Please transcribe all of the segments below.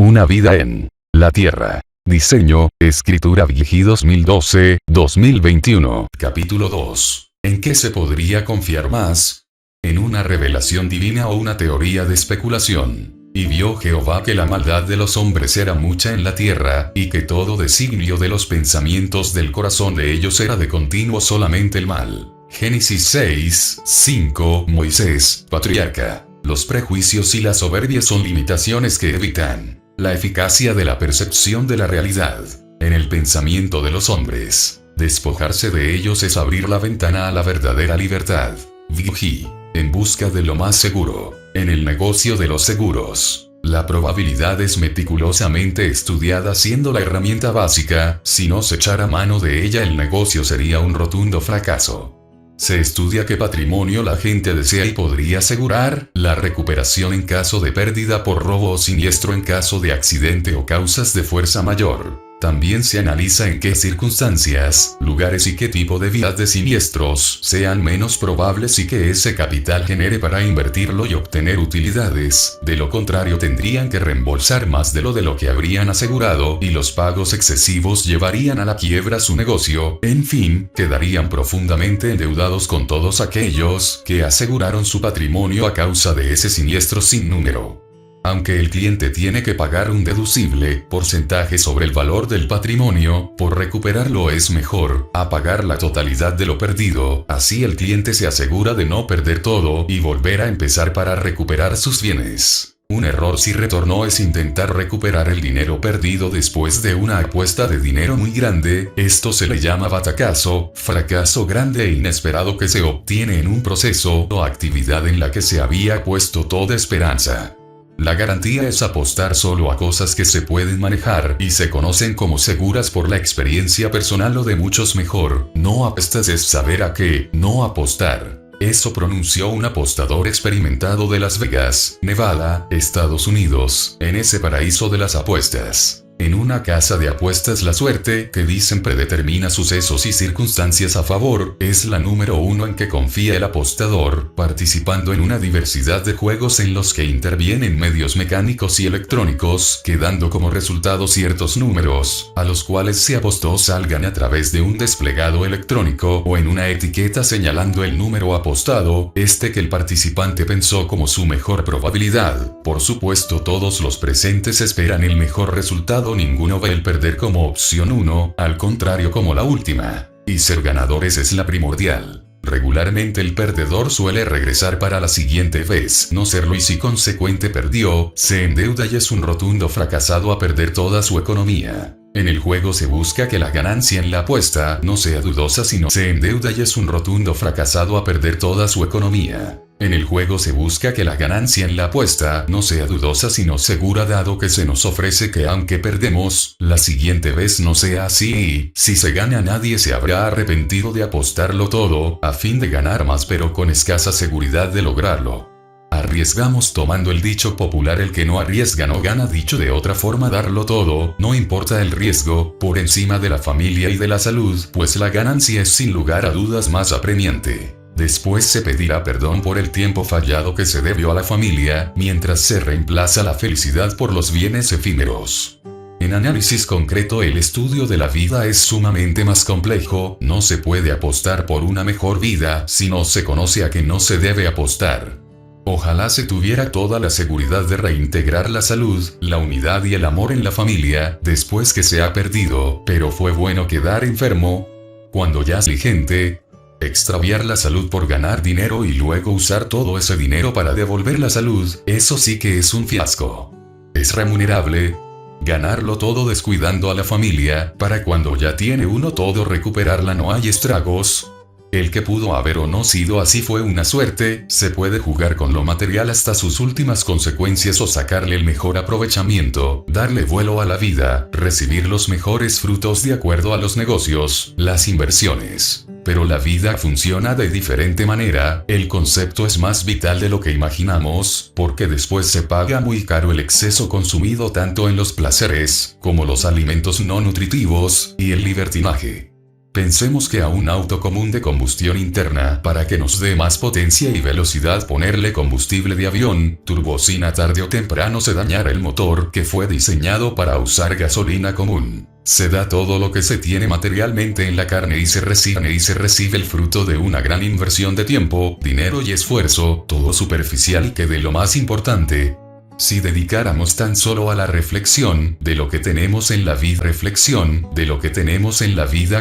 Una vida en la Tierra. Diseño, escritura Vigi 2012-2021. Capítulo 2. ¿En qué se podría confiar más? ¿En una revelación divina o una teoría de especulación? Y vio Jehová que la maldad de los hombres era mucha en la tierra, y que todo designio de los pensamientos del corazón de ellos era de continuo solamente el mal. Génesis 6:5. Moisés, patriarca. Los prejuicios y la soberbia son limitaciones que evitan la eficacia de la percepción de la realidad en el pensamiento de los hombres. Despojarse de ellos es abrir la ventana a la verdadera libertad. Vigi. En busca de lo más seguro. En el negocio de los seguros, la probabilidad es meticulosamente estudiada siendo la herramienta básica. Si no se echara mano de ella, el negocio sería un rotundo fracaso. Se estudia qué patrimonio la gente desea y podría asegurar la recuperación en caso de pérdida por robo o siniestro en caso de accidente o causas de fuerza mayor. También se analiza en qué circunstancias, lugares y qué tipo de vías de siniestros sean menos probables y que ese capital genere para invertirlo y obtener utilidades. De lo contrario, tendrían que reembolsar más de lo que habrían asegurado y los pagos excesivos llevarían a la quiebra su negocio. En fin, quedarían profundamente endeudados con todos aquellos que aseguraron su patrimonio a causa de ese siniestro sin número. Aunque el cliente tiene que pagar un deducible porcentaje sobre el valor del patrimonio, por recuperarlo es mejor a pagar la totalidad de lo perdido. Así el cliente se asegura de no perder todo y volver a empezar para recuperar sus bienes. Un error sin retorno es intentar recuperar el dinero perdido después de una apuesta de dinero muy grande. Esto se le llama batacazo, fracaso grande e inesperado que se obtiene en un proceso o actividad en la que se había puesto toda esperanza. La garantía es apostar solo a cosas que se pueden manejar y se conocen como seguras por la experiencia personal o de muchos mejor. No apuestas es saber a qué no apostar. Eso pronunció un apostador experimentado de Las Vegas, Nevada, Estados Unidos, en ese paraíso de las apuestas. En una casa de apuestas la suerte, que dicen predetermina sucesos y circunstancias a favor, es la número uno en que confía el apostador, participando en una diversidad de juegos en los que intervienen medios mecánicos y electrónicos, que dando como resultado ciertos números, a los cuales se apostó salgan a través de un desplegado electrónico o en una etiqueta señalando el número apostado, que el participante pensó como su mejor probabilidad. Por supuesto, todos los presentes esperan el mejor resultado. Ninguno ve el perder como opción 1, al contrario como la última. Y ser ganadores es la primordial. Regularmente el perdedor suele regresar para la siguiente vez no serlo y si consecuente perdió, se endeuda y es un rotundo fracasado a perder toda su economía. En el juego se busca que la ganancia en la apuesta no sea dudosa sino se endeuda y es un rotundo fracasado a perder toda su economía. En el juego se busca que la ganancia en la apuesta no sea dudosa sino segura dado que se nos ofrece que aunque perdemos, la siguiente vez no sea así y, si se gana nadie se habrá arrepentido de apostarlo todo, a fin de ganar más pero con escasa seguridad de lograrlo. Arriesgamos tomando el dicho popular el que no arriesga no gana, dicho de otra forma darlo todo, no importa el riesgo, por encima de la familia y de la salud, pues la ganancia es sin lugar a dudas más apremiante. Después se pedirá perdón por el tiempo fallado que se debió a la familia, mientras se reemplaza la felicidad por los bienes efímeros. En análisis concreto el estudio de la vida es sumamente más complejo, no se puede apostar por una mejor vida si no se conoce a qué no se debe apostar. Ojalá se tuviera toda la seguridad de reintegrar la salud, la unidad y el amor en la familia, después que se ha perdido, pero fue bueno quedar enfermo cuando ya es vigente. Extraviar la salud por ganar dinero y luego usar todo ese dinero para devolver la salud, eso sí que es un fiasco. Es remunerable ganarlo todo descuidando a la familia, para cuando ya tiene uno todo recuperarla no hay estragos. El que pudo haber o no sido así fue una suerte. Se puede jugar con lo material hasta sus últimas consecuencias o sacarle el mejor aprovechamiento, darle vuelo a la vida, recibir los mejores frutos de acuerdo a los negocios, las inversiones. Pero la vida funciona de diferente manera, el concepto es más vital de lo que imaginamos, porque después se paga muy caro el exceso consumido tanto en los placeres, como los alimentos no nutritivos, y el libertinaje. Pensemos que a un auto común de combustión interna, para que nos dé más potencia y velocidad, ponerle combustible de avión, turbocina, tarde o temprano se dañará el motor, que fue diseñado para usar gasolina común. Se da todo lo que se tiene materialmente en la carne y se recibe el fruto de una gran inversión de tiempo, dinero y esfuerzo, todo superficial y que de lo más importante. Si dedicáramos tan solo a la reflexión de lo que tenemos en la vida,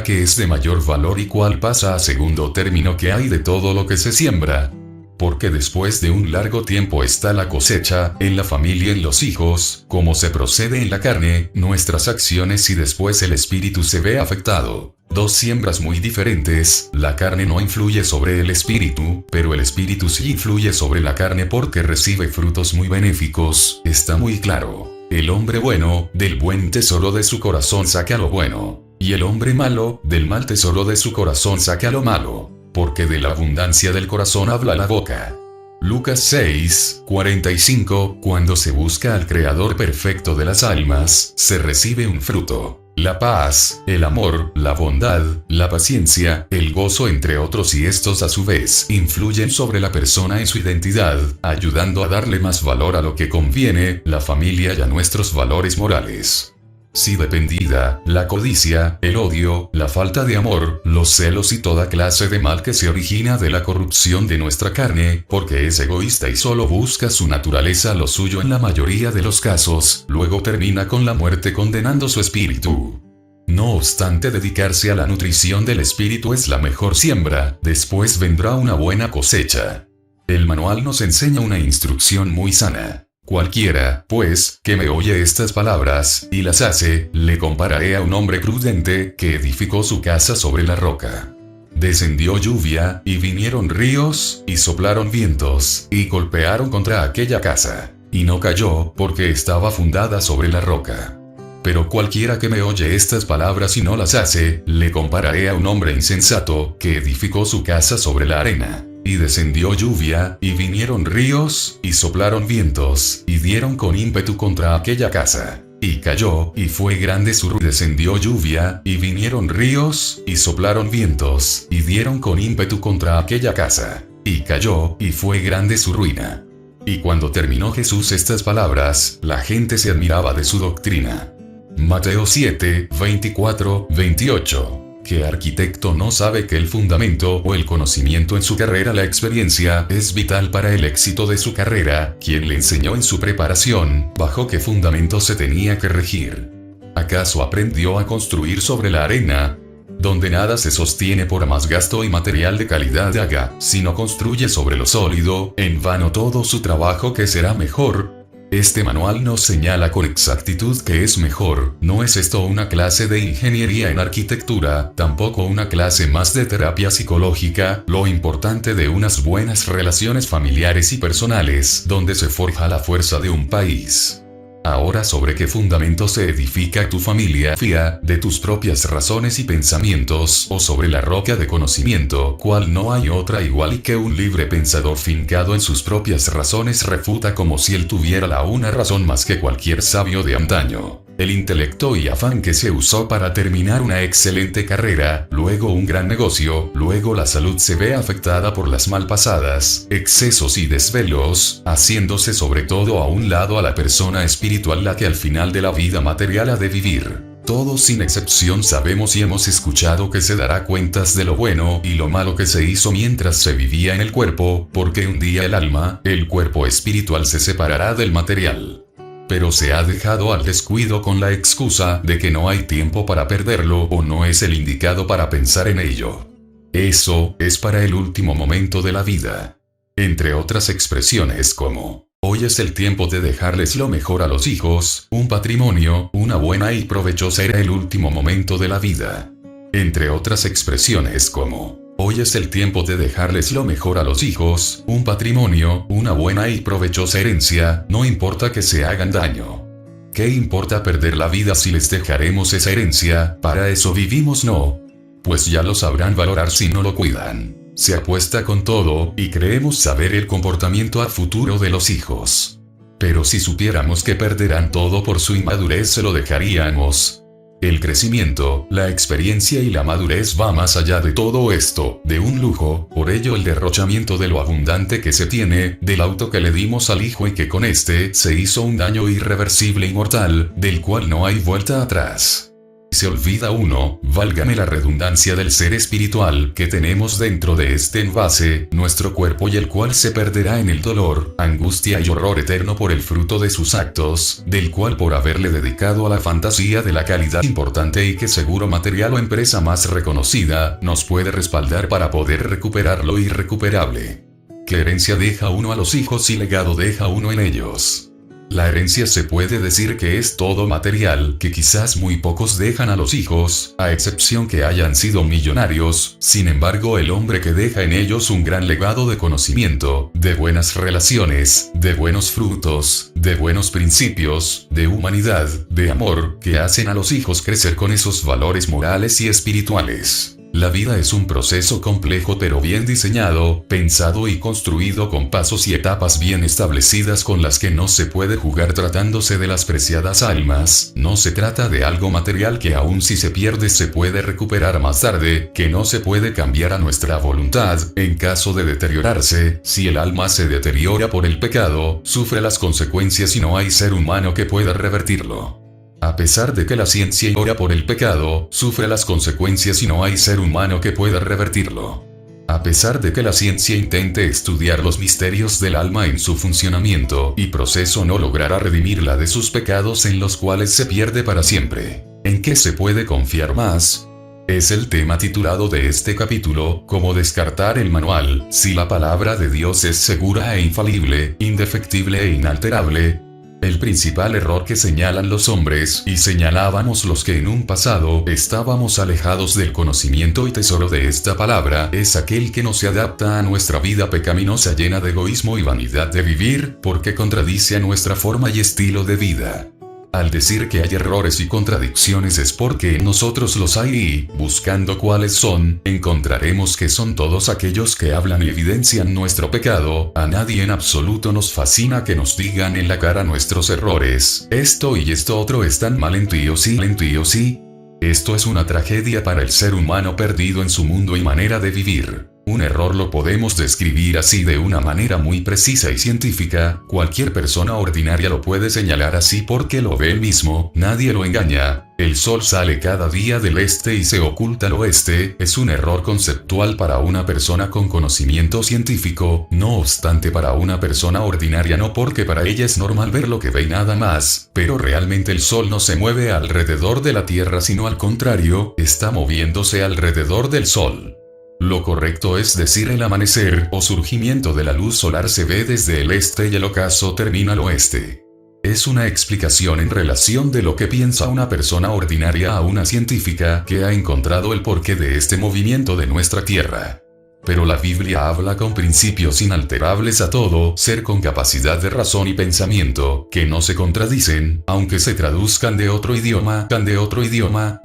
que es de mayor valor y cuál pasa a segundo término, que hay de todo lo que se siembra. Porque después de un largo tiempo está la cosecha, en la familia, en los hijos, como se procede en la carne, nuestras acciones y después el espíritu se ve afectado. Dos siembras muy diferentes, la carne no influye sobre el espíritu, pero el espíritu sí influye sobre la carne porque recibe frutos muy benéficos, está muy claro. El hombre bueno, del buen tesoro de su corazón saca lo bueno, y el hombre malo, del mal tesoro de su corazón saca lo malo, porque de la abundancia del corazón habla la boca. Lucas 6:45. Cuando se busca al Creador perfecto de las almas, se recibe un fruto. La paz, el amor, la bondad, la paciencia, el gozo, entre otros, y estos a su vez influyen sobre la persona en su identidad, ayudando a darle más valor a lo que conviene, la familia y a nuestros valores morales. Si dependida, la codicia, el odio, la falta de amor, los celos y toda clase de mal que se origina de la corrupción de nuestra carne, porque es egoísta y solo busca su naturaleza, lo suyo en la mayoría de los casos, luego termina con la muerte condenando su espíritu. No obstante, dedicarse a la nutrición del espíritu es la mejor siembra, después vendrá una buena cosecha. El manual nos enseña una instrucción muy sana. Cualquiera, pues, que me oye estas palabras, y las hace, le compararé a un hombre prudente, que edificó su casa sobre la roca. Descendió lluvia, y vinieron ríos, y soplaron vientos, y golpearon contra aquella casa. Y no cayó, porque estaba fundada sobre la roca. Pero cualquiera que me oye estas palabras y no las hace, le compararé a un hombre insensato, que edificó su casa sobre la arena. Y descendió lluvia, y vinieron ríos, y soplaron vientos, y dieron con ímpetu contra aquella casa. Y cayó, y fue grande su ruina. Descendió lluvia, y vinieron ríos, y soplaron vientos, y dieron con ímpetu contra aquella casa. Y cayó, y fue grande su ruina. Y cuando terminó Jesús estas palabras, la gente se admiraba de su doctrina. Mateo 7:24-28. ¿Qué arquitecto no sabe que el fundamento o el conocimiento en su carrera, la experiencia, es vital para el éxito de su carrera? ¿Quién le enseñó en su preparación bajo qué fundamento se tenía que regir? ¿Acaso aprendió a construir sobre la arena, donde nada se sostiene por más gasto y material de calidad haga, sino construye sobre lo sólido, en vano todo su trabajo, que será mejor? Este manual nos señala con exactitud que es mejor. No es esto una clase de ingeniería en arquitectura, tampoco una clase más de terapia psicológica, lo importante de unas buenas relaciones familiares y personales, donde se forja la fuerza de un país. Ahora, ¿sobre qué fundamento se edifica tu familia? ¿Fía de tus propias razones y pensamientos, o sobre la roca de conocimiento, cual no hay otra igual, y que un libre pensador fincado en sus propias razones refuta como si él tuviera la una razón más que cualquier sabio de antaño? El intelecto y afán que se usó para terminar una excelente carrera, luego un gran negocio, luego la salud se ve afectada por las malpasadas, excesos y desvelos, haciéndose sobre todo a un lado a la persona espiritual, la que al final de la vida material ha de vivir. Todos sin excepción sabemos y hemos escuchado que se dará cuentas de lo bueno y lo malo que se hizo mientras se vivía en el cuerpo, porque un día el alma, el cuerpo espiritual, se separará del material. Pero se ha dejado al descuido con la excusa de que no hay tiempo para perderlo o no es el indicado para pensar en ello. Eso es para el último momento de la vida. Entre otras expresiones como: hoy es el tiempo de dejarles lo mejor a los hijos, un patrimonio, una buena y provechosa, era el último momento de la vida. Entre otras expresiones como: hoy es el tiempo de dejarles lo mejor a los hijos, un patrimonio, una buena y provechosa herencia, no importa que se hagan daño. ¿Qué importa perder la vida si les dejaremos esa herencia? ¿Para eso vivimos? No. Pues ya lo sabrán valorar si no lo cuidan. Se apuesta con todo, y creemos saber el comportamiento a futuro de los hijos. Pero si supiéramos que perderán todo por su inmadurez, ¿se lo dejaríamos? El crecimiento, la experiencia y la madurez va más allá de todo esto, de un lujo, por ello el derrochamiento de lo abundante que se tiene, del auto que le dimos al hijo y que con este se hizo un daño irreversible y mortal, del cual no hay vuelta atrás. Se olvida uno, válgame la redundancia, del ser espiritual que tenemos dentro de este envase, nuestro cuerpo, y el cual se perderá en el dolor, angustia y horror eterno por el fruto de sus actos, del cual por haberle dedicado a la fantasía de la calidad importante y que seguro material o empresa más reconocida, nos puede respaldar para poder recuperar lo irrecuperable. ¿Qué herencia deja uno a los hijos y legado deja uno en ellos? La herencia se puede decir que es todo material que quizás muy pocos dejan a los hijos, a excepción que hayan sido millonarios. Sin embargo, el hombre que deja en ellos un gran legado de conocimiento, de buenas relaciones, de buenos frutos, de buenos principios, de humanidad, de amor, que hacen a los hijos crecer con esos valores morales y espirituales. La vida es un proceso complejo pero bien diseñado, pensado y construido con pasos y etapas bien establecidas con las que no se puede jugar tratándose de las preciadas almas. No se trata de algo material que aun si se pierde se puede recuperar más tarde, que no se puede cambiar a nuestra voluntad, en caso de deteriorarse. Si el alma se deteriora por el pecado, sufre las consecuencias y no hay ser humano que pueda revertirlo. A pesar de que la ciencia ora por el pecado, sufre las consecuencias y no hay ser humano que pueda revertirlo. A pesar de que la ciencia intente estudiar los misterios del alma en su funcionamiento y proceso, no logrará redimirla de sus pecados en los cuales se pierde para siempre. ¿En qué se puede confiar más? Es el tema titulado de este capítulo, cómo descartar el manual, si la palabra de Dios es segura e infalible, indefectible e inalterable. El principal error que señalan los hombres, y señalábamos los que en un pasado estábamos alejados del conocimiento y tesoro de esta palabra, es aquel que no se adapta a nuestra vida pecaminosa llena de egoísmo y vanidad de vivir, porque contradice a nuestra forma y estilo de vida. Al decir que hay errores y contradicciones es porque en nosotros los hay y, buscando cuáles son, encontraremos que son todos aquellos que hablan y evidencian nuestro pecado. A nadie en absoluto nos fascina que nos digan en la cara nuestros errores. Esto y esto otro están mal en ti o sí, en ti o sí. Esto es una tragedia para el ser humano perdido en su mundo y manera de vivir. Un error lo podemos describir así de una manera muy precisa y científica. Cualquier persona ordinaria lo puede señalar así porque lo ve él mismo, nadie lo engaña. El sol sale cada día del este y se oculta al oeste. Es un error conceptual para una persona con conocimiento científico, no obstante para una persona ordinaria no, porque para ella es normal ver lo que ve y nada más. Pero realmente el sol no se mueve alrededor de la Tierra, sino al contrario, está moviéndose alrededor del sol. Lo correcto es decir el amanecer o surgimiento de la luz solar se ve desde el este y el ocaso termina al oeste. Es una explicación en relación de lo que piensa una persona ordinaria a una científica que ha encontrado el porqué de este movimiento de nuestra Tierra. Pero la Biblia habla con principios inalterables a todo ser, con capacidad de razón y pensamiento, que no se contradicen, aunque se traduzcan de otro idioma,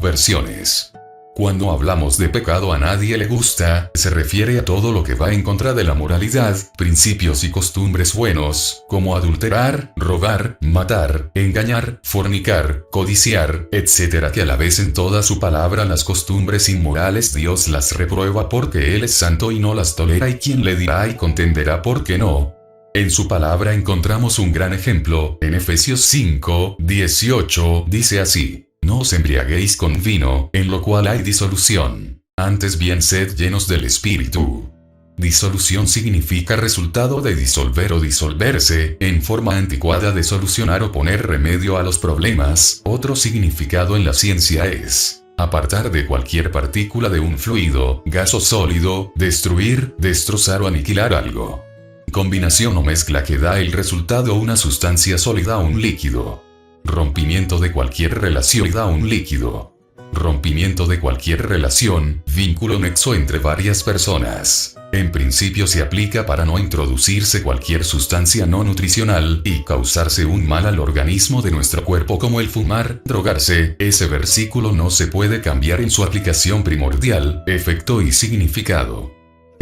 versiones. Cuando hablamos de pecado a nadie le gusta, se refiere a todo lo que va en contra de la moralidad, principios y costumbres buenos, como adulterar, robar, matar, engañar, fornicar, codiciar, etc., que a la vez en toda su palabra las costumbres inmorales Dios las reprueba porque Él es santo y no las tolera, y quien le dirá y contenderá por qué no. En su palabra encontramos un gran ejemplo. En Efesios 5:18 dice así: no os embriaguéis con vino, en lo cual hay disolución. Antes bien sed llenos del Espíritu. Disolución significa resultado de disolver o disolverse, en forma anticuada de solucionar o poner remedio a los problemas. Otro significado en la ciencia es apartar de cualquier partícula de un fluido, gas o sólido, destruir, destrozar o aniquilar algo. Combinación o mezcla que da el resultado una sustancia sólida o un líquido. Rompimiento de cualquier relación da un líquido. Rompimiento de cualquier relación, vínculo nexo entre varias personas. En principio se aplica para no introducirse cualquier sustancia no nutricional y causarse un mal al organismo de nuestro cuerpo, como el fumar, drogarse. Ese versículo no se puede cambiar en su aplicación primordial, efecto y significado.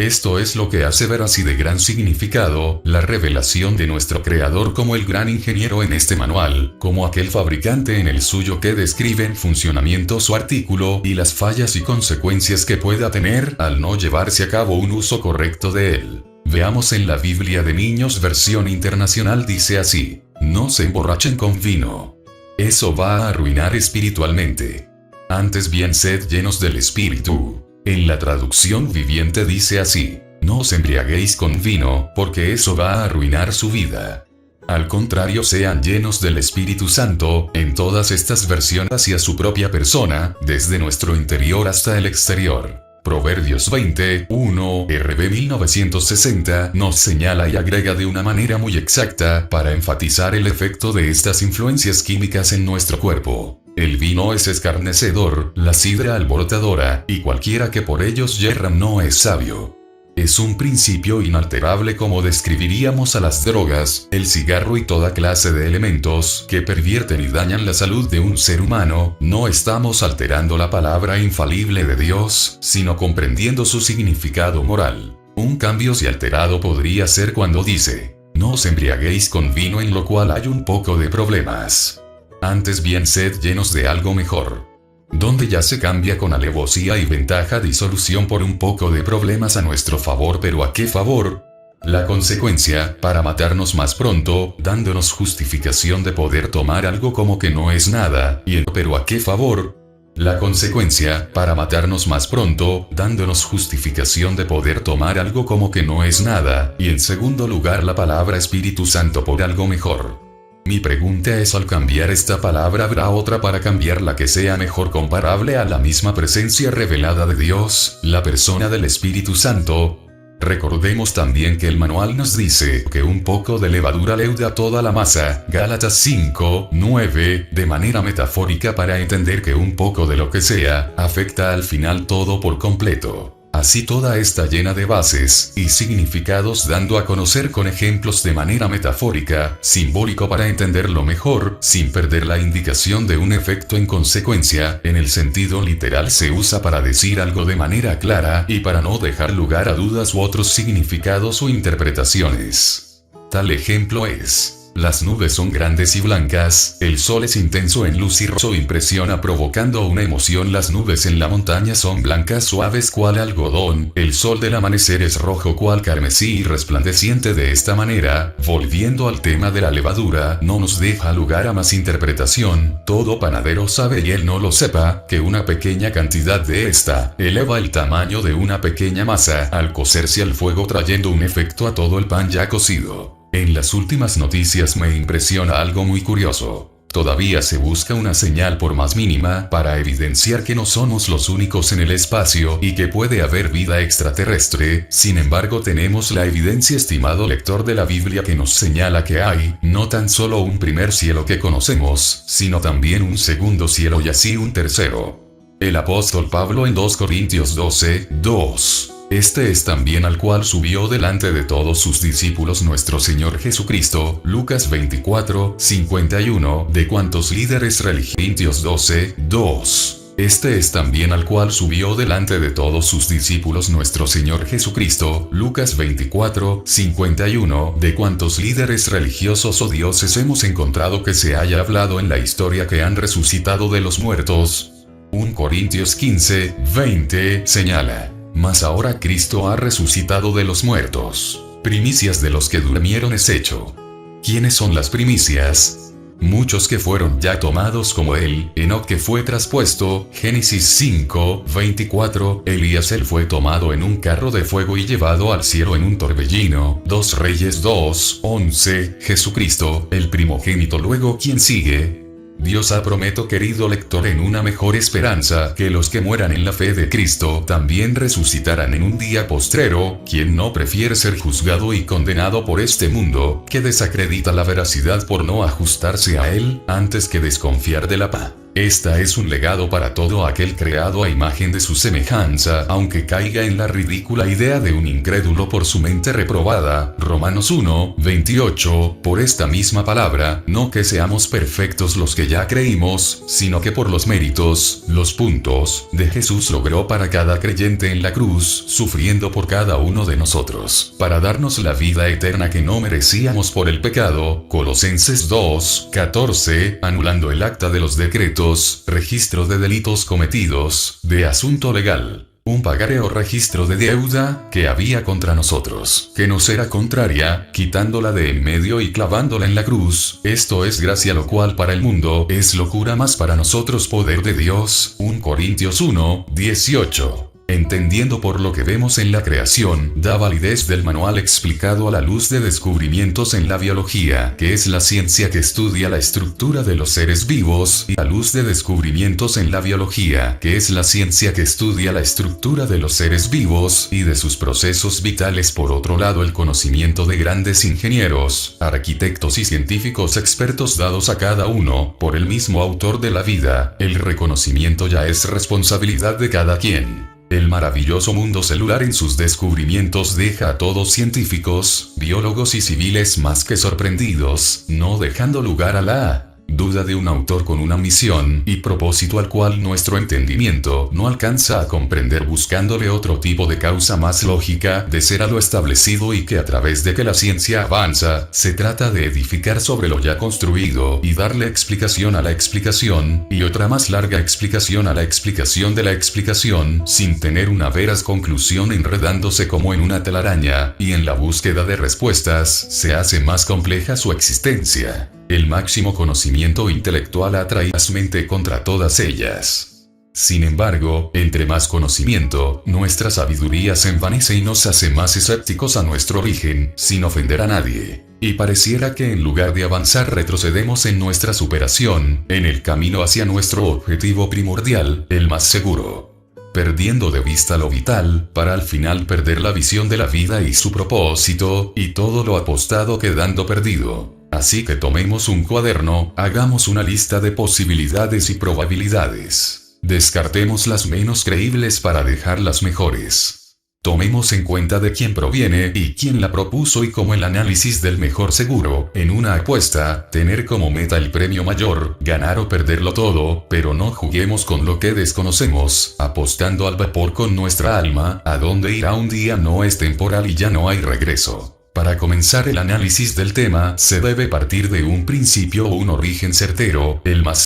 Esto es lo que hace ver así de gran significado la revelación de nuestro Creador como el gran ingeniero en este manual, como aquel fabricante en el suyo que describe en funcionamiento su artículo y las fallas y consecuencias que pueda tener al no llevarse a cabo un uso correcto de él. Veamos en la Biblia de Niños versión internacional dice así: no se emborrachen con vino. Eso va a arruinar espiritualmente. Antes bien sed llenos del Espíritu. En la traducción viviente dice así: no os embriaguéis con vino, porque eso va a arruinar su vida. Al contrario, sean llenos del Espíritu Santo, en todas estas versiones hacia su propia persona, desde nuestro interior hasta el exterior. Proverbios 21, RB 1960, nos señala y agrega de una manera muy exacta para enfatizar el efecto de estas influencias químicas en nuestro cuerpo. El vino es escarnecedor, la sidra alborotadora, y cualquiera que por ellos yerran no es sabio. Es un principio inalterable como describiríamos a las drogas, el cigarro y toda clase de elementos que pervierten y dañan la salud de un ser humano. No estamos alterando la palabra infalible de Dios, sino comprendiendo su significado moral. Un cambio si alterado podría ser cuando dice: no os embriaguéis con vino, en lo cual hay un poco de problemas. Antes bien sed llenos de algo mejor. Donde ya se cambia con alevosía y ventaja disolución por un poco de problemas a nuestro favor. ¿Pero a qué favor? La consecuencia, para matarnos más pronto, dándonos justificación de poder tomar algo como que no es nada, y ¿pero a qué favor? La consecuencia, para matarnos más pronto, dándonos justificación de poder tomar algo como que no es nada, y en segundo lugar la palabra Espíritu Santo por algo mejor. Mi pregunta es: al cambiar esta palabra, ¿habrá otra para cambiarla que sea mejor, comparable a la misma presencia revelada de Dios, la persona del Espíritu Santo? Recordemos también que el manual nos dice que un poco de levadura leuda toda la masa, Gálatas 5, 9, de manera metafórica para entender que un poco de lo que sea, afecta al final todo por completo. Así toda está llena de bases y significados, dando a conocer con ejemplos de manera metafórica, simbólico para entenderlo mejor, sin perder la indicación de un efecto en consecuencia. En el sentido literal se usa para decir algo de manera clara y para no dejar lugar a dudas u otros significados o interpretaciones. Tal ejemplo es: las nubes son grandes y blancas, el sol es intenso en luz y rojo impresiona provocando una emoción. Las nubes en la montaña son blancas suaves cual algodón, el sol del amanecer es rojo cual carmesí y resplandeciente. De esta manera, volviendo al tema de la levadura, no nos deja lugar a más interpretación. Todo panadero sabe, y él no lo sepa, que una pequeña cantidad de esta eleva el tamaño de una pequeña masa al cocerse al fuego, trayendo un efecto a todo el pan ya cocido. En las últimas noticias me impresiona algo muy curioso. Todavía se busca una señal, por más mínima, para evidenciar que no somos los únicos en el espacio y que puede haber vida extraterrestre. Sin embargo, tenemos la evidencia, estimado lector de la Biblia, que nos señala que hay, no tan solo un primer cielo que conocemos, sino también un segundo cielo y así un tercero. El apóstol Pablo en 2 Corintios 12, 2. Este es también al cual subió delante de todos sus discípulos nuestro Señor Jesucristo, Lucas 24, 51, de cuantos líderes religiosos 12, 2. Este es también al cual subió delante de todos sus discípulos nuestro Señor Jesucristo, Lucas 24, 51, de cuantos líderes religiosos o dioses hemos encontrado que se haya hablado en la historia que han resucitado de los muertos. 1 Corintios 15, 20, señala: mas ahora Cristo ha resucitado de los muertos. Primicias de los que durmieron es hecho. ¿Quiénes son las primicias? Muchos que fueron ya tomados como él, Enoc que fue traspuesto, Génesis 5, 24, Elías él fue tomado en un carro de fuego y llevado al cielo en un torbellino, 2 Reyes 2, 11, Jesucristo, el primogénito. Luego, ¿quién sigue? Dios ha prometido, querido lector, en una mejor esperanza, que los que mueran en la fe de Cristo también resucitarán en un día postrero. ¿Quién no prefiere ser juzgado y condenado por este mundo, que desacredita la veracidad por no ajustarse a él, antes que desconfiar de la paz? Esta es un legado para todo aquel creado a imagen de su semejanza, aunque caiga en la ridícula idea de un incrédulo por su mente reprobada. Romanos 1:28, por esta misma palabra, no que seamos perfectos los que ya creímos, sino que por los méritos, los puntos, de Jesús logró para cada creyente en la cruz, sufriendo por cada uno de nosotros, para darnos la vida eterna que no merecíamos por el pecado. Colosenses 2:14, anulando el acta de los decretos, registro de delitos cometidos, de asunto legal, un pagaré o registro de deuda que había contra nosotros, que nos era contraria, quitándola de en medio y clavándola en la cruz. Esto es gracia, lo cual para el mundo es locura, mas para nosotros poder de Dios. 1 Corintios 1:18. Entendiendo por lo que vemos en la creación, da validez del manual explicado a la luz de descubrimientos en la biología, que es la ciencia que estudia la estructura de los seres vivos, y a luz de descubrimientos en la biología, que es la ciencia que estudia la estructura de los seres vivos y de sus procesos vitales. Por otro lado, el conocimiento de grandes ingenieros, arquitectos y científicos expertos dados a cada uno por el mismo autor de la vida. El reconocimiento ya es responsabilidad de cada quien. El maravilloso mundo celular en sus descubrimientos deja a todos científicos, biólogos y civiles más que sorprendidos, no dejando lugar a la duda de un autor con una misión y propósito al cual nuestro entendimiento no alcanza a comprender, buscándole otro tipo de causa más lógica de ser a lo establecido, y que a través de que la ciencia avanza, se trata de edificar sobre lo ya construido y darle explicación a la explicación, y otra más larga explicación a la explicación de la explicación, sin tener una veraz conclusión, enredándose como en una telaraña, y en la búsqueda de respuestas se hace más compleja su existencia. El máximo conocimiento intelectual atrae mente contra todas ellas. Sin embargo, entre más conocimiento, nuestra sabiduría se envanece y nos hace más escépticos a nuestro origen, sin ofender a nadie. Y pareciera que en lugar de avanzar retrocedemos en nuestra superación, en el camino hacia nuestro objetivo primordial, el más seguro, perdiendo de vista lo vital, para al final perder la visión de la vida y su propósito, y todo lo apostado quedando perdido. Así que tomemos un cuaderno, hagamos una lista de posibilidades y probabilidades. Descartemos las menos creíbles para dejar las mejores. Tomemos en cuenta de quién proviene y quién la propuso, y como el análisis del mejor seguro, en una apuesta, tener como meta el premio mayor, ganar o perderlo todo, pero no juguemos con lo que desconocemos, apostando al vapor con nuestra alma, a donde irá un día no es temporal y ya no hay regreso. Para comenzar el análisis del tema, se debe partir de un principio o un origen certero, el más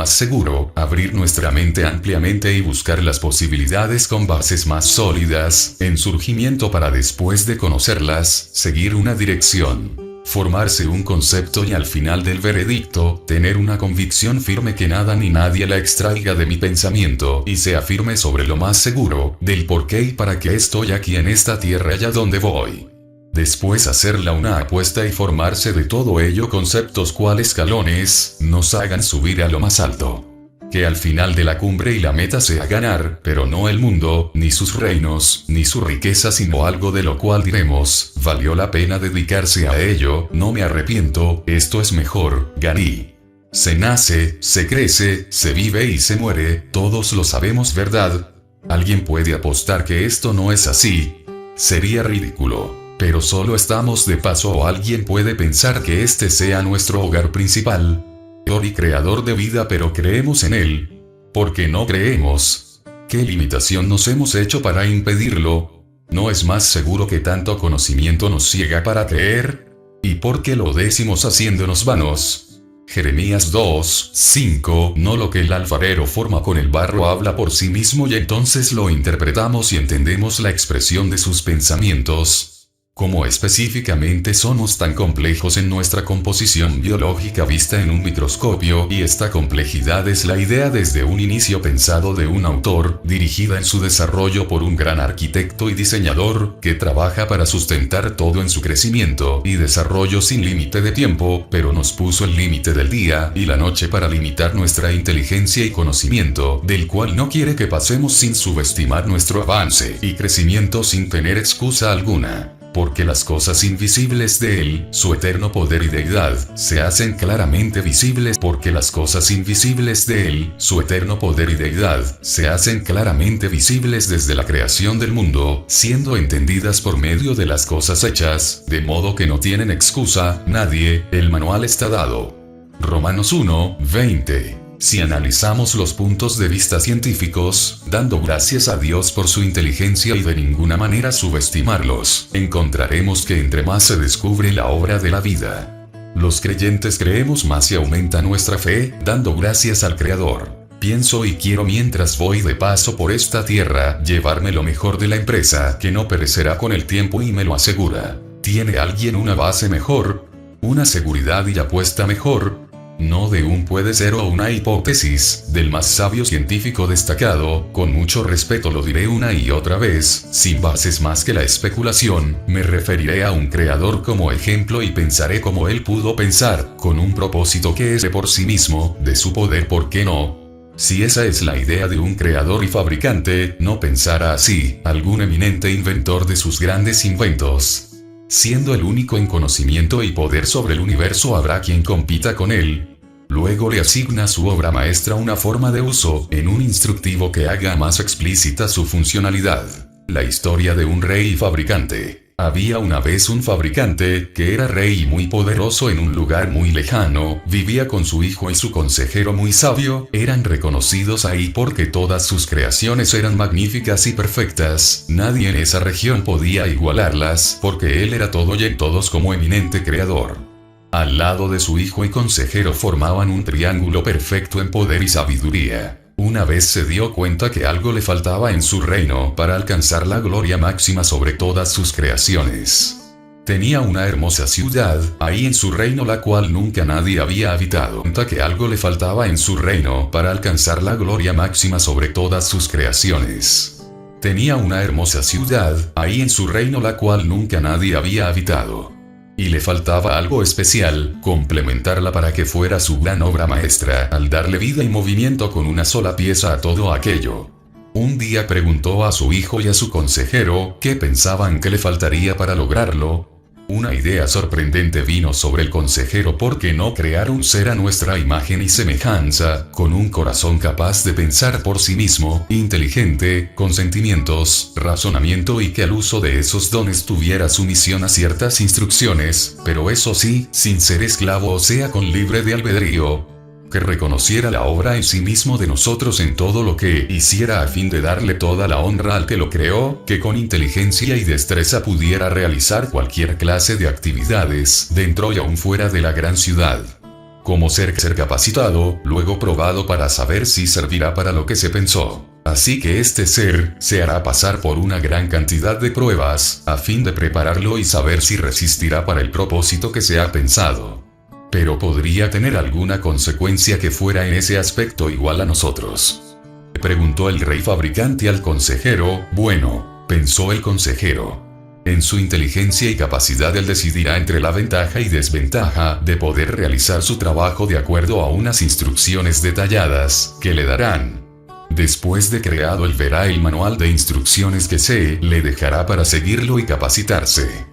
seguro, abrir nuestra mente ampliamente y buscar las posibilidades con bases más sólidas, en surgimiento, para después de conocerlas, seguir una dirección. Formarse un concepto y al final del veredicto, tener una convicción firme que nada ni nadie la extraiga de mi pensamiento y sea firme sobre lo más seguro, del por qué y para qué estoy aquí en esta tierra y a dónde voy. Después hacerla una apuesta y formarse de todo ello conceptos cual escalones, nos hagan subir a lo más alto. Que al final de la cumbre y la meta sea ganar, pero no el mundo, ni sus reinos, ni su riqueza, sino algo de lo cual diremos, valió la pena dedicarse a ello, no me arrepiento, esto es mejor, gané. Se nace, se crece, se vive y se muere, todos lo sabemos, ¿verdad? ¿Alguien puede apostar que esto no es así? Sería ridículo. Pero solo estamos de paso, o alguien puede pensar que este sea nuestro hogar principal, y creador de vida, pero creemos en él. ¿Por qué no creemos? ¿Qué limitación nos hemos hecho para impedirlo? ¿No es más seguro que tanto conocimiento nos ciega para creer? ¿Y por qué lo decimos haciéndonos vanos? Jeremías 2:5. No lo que el alfarero forma con el barro habla por sí mismo, y entonces lo interpretamos y entendemos la expresión de sus pensamientos. Como específicamente somos tan complejos en nuestra composición biológica vista en un microscopio, y esta complejidad es la idea desde un inicio pensado de un autor, dirigida en su desarrollo por un gran arquitecto y diseñador, que trabaja para sustentar todo en su crecimiento y desarrollo sin límite de tiempo, pero nos puso el límite del día y la noche para limitar nuestra inteligencia y conocimiento, del cual no quiere que pasemos sin subestimar nuestro avance y crecimiento sin tener excusa alguna. Porque las cosas invisibles de Él, su eterno poder y deidad, se hacen claramente visibles. Porque las cosas invisibles de Él, su eterno poder y deidad, se hacen claramente visibles desde la creación del mundo, siendo entendidas por medio de las cosas hechas, de modo que no tienen excusa, nadie. El manual está dado. Romanos 1:20. Si analizamos los puntos de vista científicos, dando gracias a Dios por su inteligencia y de ninguna manera subestimarlos, encontraremos que entre más se descubre la obra de la vida, los creyentes creemos más y aumenta nuestra fe, dando gracias al Creador. Pienso y quiero mientras voy de paso por esta tierra, llevarme lo mejor de la empresa, que no perecerá con el tiempo y me lo asegura. ¿Tiene alguien una base mejor? ¿Una seguridad y apuesta mejor? No de un puede ser o una hipótesis, del más sabio científico destacado, con mucho respeto lo diré una y otra vez, sin bases más que la especulación, me referiré a un creador como ejemplo y pensaré como él pudo pensar, con un propósito que es de por sí mismo, de su poder, ¿por qué no? Si esa es la idea de un creador y fabricante, no pensara así, algún eminente inventor de sus grandes inventos. Siendo el único en conocimiento y poder sobre el universo, habrá quien compita con él. Luego le asigna a su obra maestra una forma de uso, en un instructivo que haga más explícita su funcionalidad. La historia de un rey y fabricante. Había una vez un fabricante, que era rey y muy poderoso en un lugar muy lejano, vivía con su hijo y su consejero muy sabio, eran reconocidos ahí porque todas sus creaciones eran magníficas y perfectas, nadie en esa región podía igualarlas, porque él era todo y en todos como eminente creador. Al lado de su hijo y consejero formaban un triángulo perfecto en poder y sabiduría. Una vez se dio cuenta que algo le faltaba en su reino para alcanzar la gloria máxima sobre todas sus creaciones. Tenía una hermosa ciudad, ahí en su reino, la cual nunca nadie había habitado. Que algo le faltaba en su reino para alcanzar la gloria máxima sobre todas sus creaciones. Tenía una hermosa ciudad, ahí en su reino, la cual nunca nadie había habitado. Y le faltaba algo especial, complementarla para que fuera su gran obra maestra, al darle vida y movimiento con una sola pieza a todo aquello. Un día preguntó a su hijo y a su consejero qué pensaban que le faltaría para lograrlo. Una idea sorprendente vino sobre el consejero: ¿por qué no crear un ser a nuestra imagen y semejanza, con un corazón capaz de pensar por sí mismo, inteligente, con sentimientos, razonamiento y que al uso de esos dones tuviera sumisión a ciertas instrucciones, pero eso sí, sin ser esclavo, o sea, con libre de albedrío? Que reconociera la obra en sí mismo de nosotros en todo lo que hiciera a fin de darle toda la honra al que lo creó, que con inteligencia y destreza pudiera realizar cualquier clase de actividades, dentro y aún fuera de la gran ciudad. Como ser capacitado, luego probado para saber si servirá para lo que se pensó. Así que este ser se hará pasar por una gran cantidad de pruebas, a fin de prepararlo y saber si resistirá para el propósito que se ha pensado. Pero podría tener alguna consecuencia que fuera en ese aspecto igual a nosotros. Preguntó el rey fabricante al consejero. Bueno, pensó el consejero. En su inteligencia y capacidad él decidirá entre la ventaja y desventaja de poder realizar su trabajo de acuerdo a unas instrucciones detalladas que le darán. Después de creado, él verá el manual de instrucciones que se le dejará para seguirlo y capacitarse.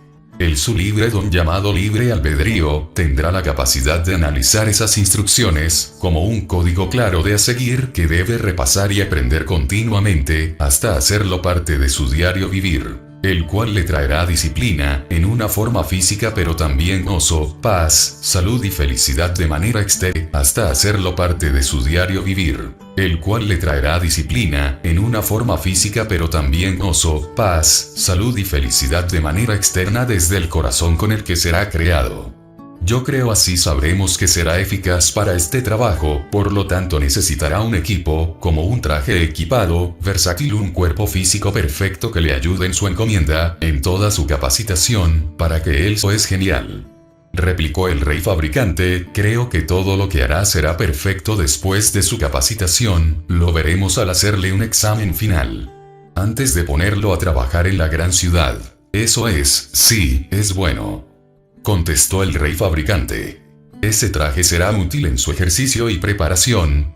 Su libre don llamado libre albedrío tendrá la capacidad de analizar esas instrucciones como un código claro de a seguir que debe repasar y aprender continuamente hasta hacerlo parte de su diario vivir, el cual le traerá disciplina en una forma física, pero también gozo, paz, salud y felicidad de manera externa, hasta hacerlo parte de su diario vivir, el cual le traerá disciplina en una forma física, pero también gozo, paz, salud y felicidad de manera externa desde el corazón con el que será creado. Yo creo así sabremos que será eficaz para este trabajo, por lo tanto necesitará un equipo, como un traje equipado, versátil, un cuerpo físico perfecto que le ayude en su encomienda, en toda su capacitación, para que él es genial. Replicó el rey fabricante: creo que todo lo que hará será perfecto después de su capacitación, lo veremos al hacerle un examen final. Antes de ponerlo a trabajar en la gran ciudad. Eso es, sí, es bueno. Contestó el rey fabricante. Ese traje será útil en su ejercicio y preparación.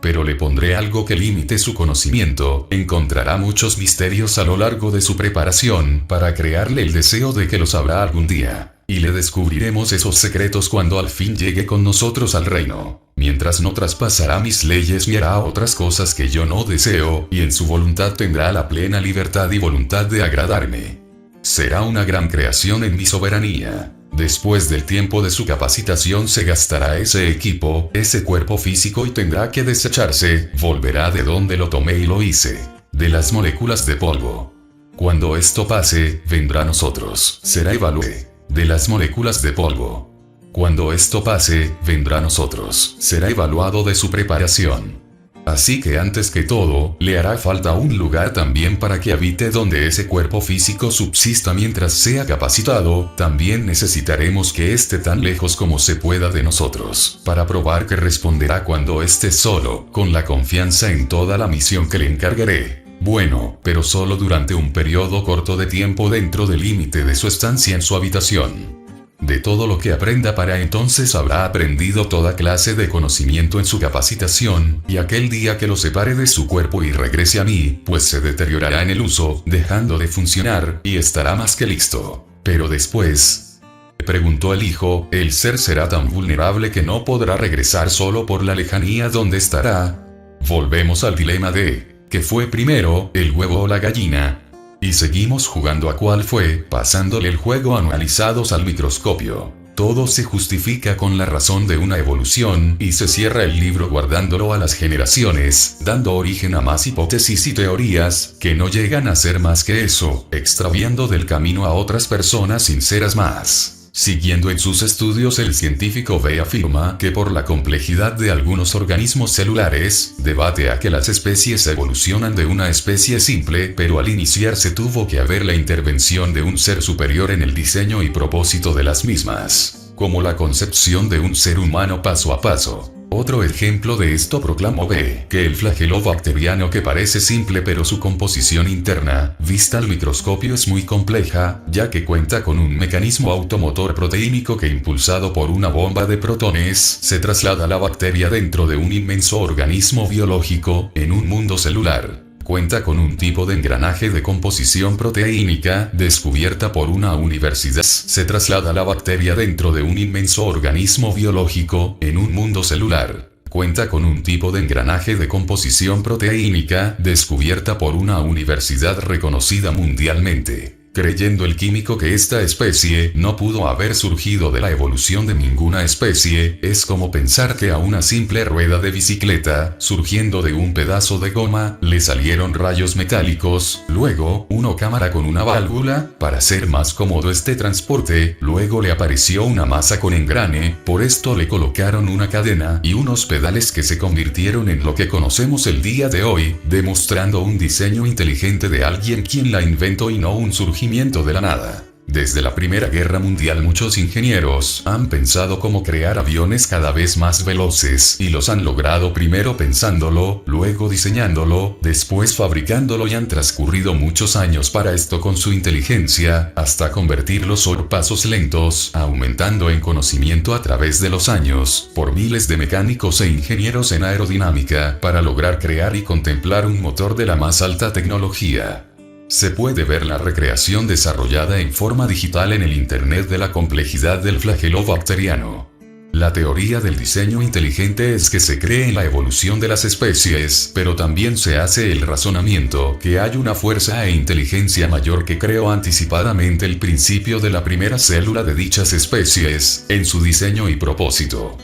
pero le pondré algo que limite su conocimiento, encontrará muchos misterios a lo largo de su preparación, para crearle el deseo de que lo sabrá algún día. Y le descubriremos esos secretos cuando al fin llegue con nosotros al reino. Mientras no traspasará mis leyes y hará otras cosas que yo no deseo, y en su voluntad tendrá la plena libertad y voluntad de agradarme. Será una gran creación en mi soberanía. Después del tiempo de su capacitación se gastará ese equipo, ese cuerpo físico y tendrá que desecharse, volverá de donde lo tomé y lo hice, de las moléculas de polvo. Cuando esto pase, vendrá a nosotros, será evalué, de las moléculas de polvo. Cuando esto pase, vendrá a nosotros, será evaluado de su preparación. Así que antes que todo, le hará falta un lugar también para que habite donde ese cuerpo físico subsista mientras sea capacitado. También necesitaremos que esté tan lejos como se pueda de nosotros, para probar que responderá cuando esté solo, con la confianza en toda la misión que le encargaré. Bueno, pero solo durante un periodo corto de tiempo dentro del límite de su estancia en su habitación. De todo lo que aprenda para entonces habrá aprendido toda clase de conocimiento en su capacitación, y aquel día que lo separe de su cuerpo y regrese a mí, pues se deteriorará en el uso, dejando de funcionar, y estará más que listo. Pero después, preguntó el hijo, el ser será tan vulnerable que no podrá regresar solo por la lejanía donde estará. Volvemos al dilema de, ¿qué fue primero, el huevo o la gallina? Y seguimos jugando a cuál fue, pasándole el juego analizados al microscopio. Todo se justifica con la razón de una evolución, y se cierra el libro guardándolo a las generaciones, dando origen a más hipótesis y teorías, que no llegan a ser más que eso, extraviando del camino a otras personas sinceras más. Siguiendo en sus estudios, el científico B afirma que por la complejidad de algunos organismos celulares, debate a que las especies evolucionan de una especie simple, pero al iniciarse tuvo que haber la intervención de un ser superior en el diseño y propósito de las mismas, como la concepción de un ser humano paso a paso. Otro ejemplo de esto proclamó B, que el flagelo bacteriano, que parece simple pero su composición interna, vista al microscopio, es muy compleja, ya que cuenta con un mecanismo automotor proteínico que, impulsado por una bomba de protones, se traslada a la bacteria dentro de un inmenso organismo biológico, en un mundo celular. Cuenta con un tipo de engranaje de composición proteínica, descubierta por una universidad. Se traslada la bacteria dentro de un inmenso organismo biológico, en un mundo celular. Cuenta con un tipo de engranaje de composición proteínica, descubierta por una universidad reconocida mundialmente. Creyendo el químico que esta especie no pudo haber surgido de la evolución de ninguna especie, es como pensar que a una simple rueda de bicicleta, surgiendo de un pedazo de goma, le salieron rayos metálicos, luego, una cámara con una válvula, para hacer más cómodo este transporte, luego le apareció una masa con engrane, por esto le colocaron una cadena y unos pedales que se convirtieron en lo que conocemos el día de hoy, demostrando un diseño inteligente de alguien quien la inventó y no un surgimiento de la nada. Desde la Primera Guerra Mundial muchos ingenieros han pensado cómo crear aviones cada vez más veloces, y los han logrado primero pensándolo, luego diseñándolo, después fabricándolo, y han transcurrido muchos años para esto con su inteligencia, hasta convertirlos por pasos lentos, aumentando en conocimiento a través de los años, por miles de mecánicos e ingenieros en aerodinámica, para lograr crear y contemplar un motor de la más alta tecnología. Se puede ver la recreación desarrollada en forma digital en el Internet de la complejidad del flagelo bacteriano. La teoría del diseño inteligente es que se cree en la evolución de las especies, pero también se hace el razonamiento que hay una fuerza e inteligencia mayor que creó anticipadamente el principio de la primera célula de dichas especies, en su diseño y propósito.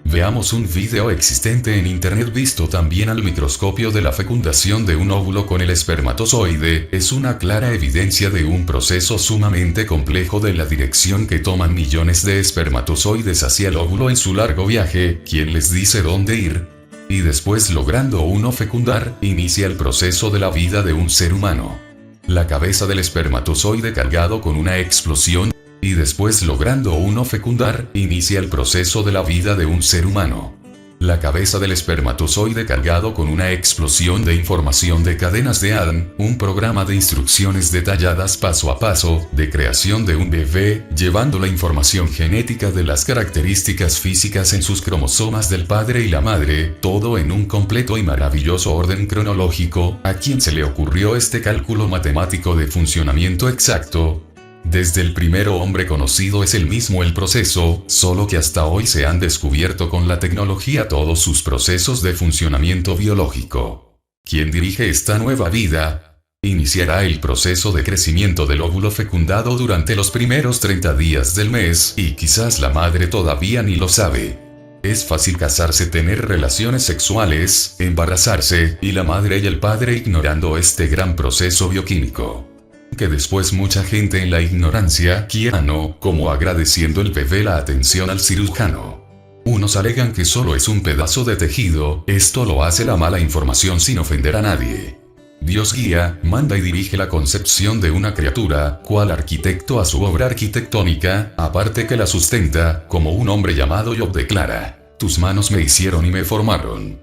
Veamos un video existente en internet visto también al microscopio de la fecundación de un óvulo con el espermatozoide. Es una clara evidencia de un proceso sumamente complejo de la dirección que toman millones de espermatozoides hacia el óvulo en su largo viaje, quien les dice dónde ir. Y después, logrando uno fecundar, inicia el proceso de la vida de un ser humano. La cabeza del espermatozoide cargado con una explosión. Y después, logrando uno fecundar, inicia el proceso de la vida de un ser humano. La cabeza del espermatozoide cargado con una explosión de información de cadenas de ADN, un programa de instrucciones detalladas paso a paso, de creación de un bebé, llevando la información genética de las características físicas en sus cromosomas del padre y la madre, todo en un completo y maravilloso orden cronológico. ¿A quién se le ocurrió este cálculo matemático de funcionamiento exacto? Desde el primer hombre conocido es el mismo el proceso, solo que hasta hoy se han descubierto con la tecnología todos sus procesos de funcionamiento biológico. ¿Quién dirige esta nueva vida? Iniciará el proceso de crecimiento del óvulo fecundado durante los primeros 30 días del mes, y quizás la madre todavía ni lo sabe. Es fácil casarse, tener relaciones sexuales, embarazarse, y la madre y el padre ignorando este gran proceso bioquímico. Que después mucha gente en la ignorancia quiera no, como agradeciendo el bebé la atención al cirujano. Unos alegan que solo es un pedazo de tejido, esto lo hace la mala información sin ofender a nadie. Dios guía, manda y dirige la concepción de una criatura, cual arquitecto a su obra arquitectónica, aparte que la sustenta, como un hombre llamado Job declara: tus manos me hicieron y me formaron.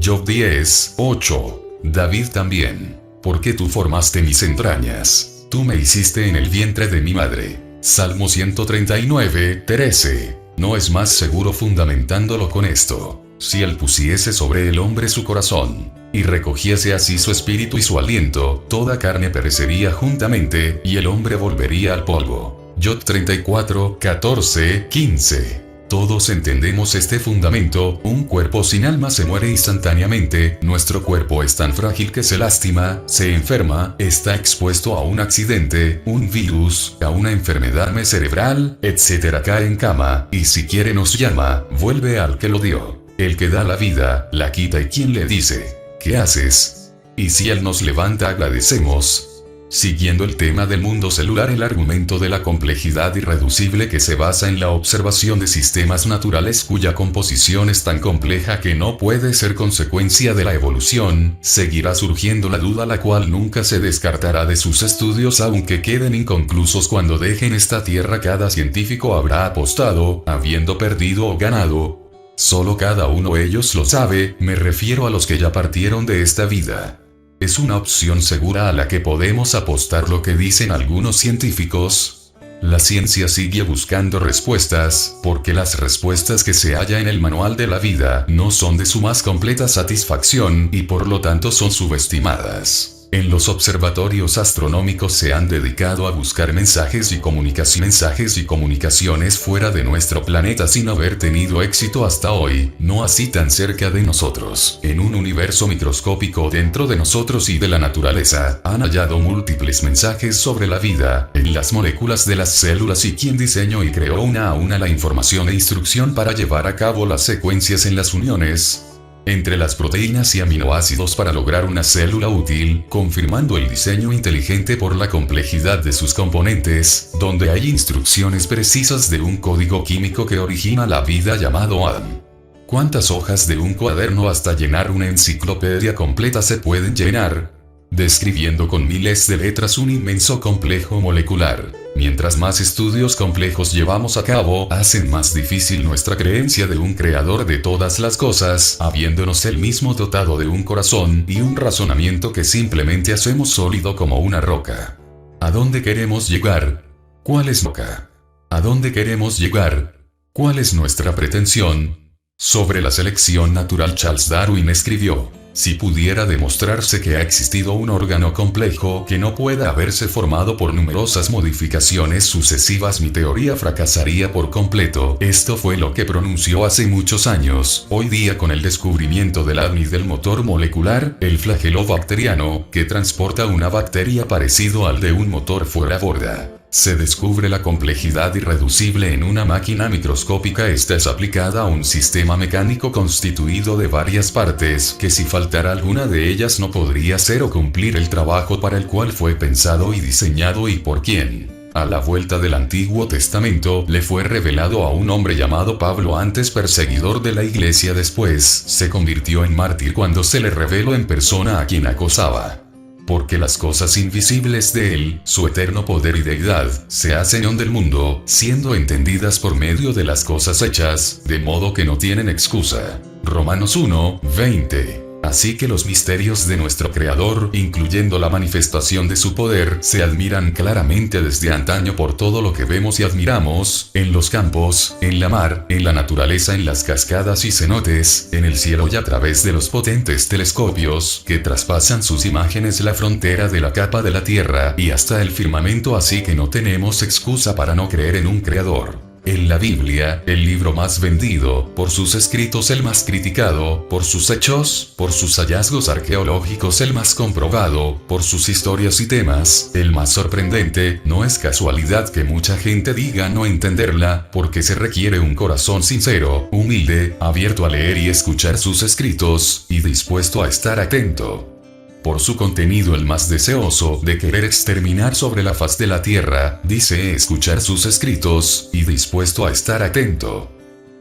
Job 10:8. David también. Porque tú formaste mis entrañas, tú me hiciste en el vientre de mi madre. Salmo 139:13. No es más seguro fundamentándolo con esto: si él pusiese sobre el hombre su corazón, y recogiese así su espíritu y su aliento, toda carne perecería juntamente, y el hombre volvería al polvo. Job 34:14-15. Todos entendemos este fundamento: un cuerpo sin alma se muere instantáneamente, nuestro cuerpo es tan frágil que se lastima, se enferma, está expuesto a un accidente, un virus, a una enfermedad cerebral, etc. Cae en cama, y si quiere nos llama, vuelve al que lo dio. El que da la vida, la quita, y quien le dice: ¿qué haces? Y si él nos levanta, agradecemos. Siguiendo el tema del mundo celular, el argumento de la complejidad irreducible que se basa en la observación de sistemas naturales cuya composición es tan compleja que no puede ser consecuencia de la evolución, seguirá surgiendo la duda, la cual nunca se descartará de sus estudios aunque queden inconclusos. Cuando dejen esta tierra, cada científico habrá apostado, habiendo perdido o ganado. Solo cada uno de ellos lo sabe, me refiero a los que ya partieron de esta vida. Es una opción segura a la que podemos apostar. Lo que dicen algunos científicos: la ciencia sigue buscando respuestas, porque las respuestas que se hallan en el manual de la vida no son de su más completa satisfacción, y por lo tanto son subestimadas. En los observatorios astronómicos se han dedicado a buscar mensajes y comunicaciones fuera de nuestro planeta sin haber tenido éxito hasta hoy, no así tan cerca de nosotros. En un universo microscópico dentro de nosotros y de la naturaleza, han hallado múltiples mensajes sobre la vida, en las moléculas de las células, y quien diseñó y creó una a una la información e instrucción para llevar a cabo las secuencias en las uniones entre las proteínas y aminoácidos para lograr una célula útil, confirmando el diseño inteligente por la complejidad de sus componentes, donde hay instrucciones precisas de un código químico que origina la vida llamado ADN. ¿Cuántas hojas de un cuaderno hasta llenar una enciclopedia completa se pueden llenar? Describiendo con miles de letras un inmenso complejo molecular. Mientras más estudios complejos llevamos a cabo, hacen más difícil nuestra creencia de un creador de todas las cosas, habiéndonos él mismo dotado de un corazón y un razonamiento que simplemente hacemos sólido como una roca. ¿A dónde queremos llegar? ¿Cuál es roca? ¿A dónde queremos llegar? ¿Cuál es nuestra pretensión? Sobre la selección natural, Charles Darwin escribió: si pudiera demostrarse que ha existido un órgano complejo que no pueda haberse formado por numerosas modificaciones sucesivas, mi teoría fracasaría por completo. Esto fue lo que pronunció hace muchos años. Hoy día, con el descubrimiento del ADN y del motor molecular, el flagelo bacteriano, que transporta una bacteria parecido al de un motor fuera borda, se descubre la complejidad irreducible en una máquina microscópica. Esta es aplicada a un sistema mecánico constituido de varias partes, que si faltara alguna de ellas no podría hacer o cumplir el trabajo para el cual fue pensado y diseñado, y por quién. A la vuelta del Antiguo Testamento, le fue revelado a un hombre llamado Pablo, antes perseguidor de la iglesia, después se convirtió en mártir cuando se le reveló en persona a quien acosaba. Porque las cosas invisibles de él, su eterno poder y deidad, se hacen del mundo, siendo entendidas por medio de las cosas hechas, de modo que no tienen excusa. Romanos 1, 20. Así que los misterios de nuestro Creador, incluyendo la manifestación de su poder, se admiran claramente desde antaño por todo lo que vemos y admiramos, en los campos, en la mar, en la naturaleza, en las cascadas y cenotes, en el cielo y a través de los potentes telescopios, que traspasan sus imágenes la frontera de la capa de la tierra y hasta el firmamento, así que no tenemos excusa para no creer en un Creador. En la Biblia, el libro más vendido, por sus escritos el más criticado, por sus hechos, por sus hallazgos arqueológicos el más comprobado, por sus historias y temas, el más sorprendente, no es casualidad que mucha gente diga no entenderla, porque se requiere un corazón sincero, humilde, abierto a leer y escuchar sus escritos, y dispuesto a estar atento. Por su contenido el más deseoso de querer exterminar sobre la faz de la tierra, dice escuchar sus escritos, y dispuesto a estar atento.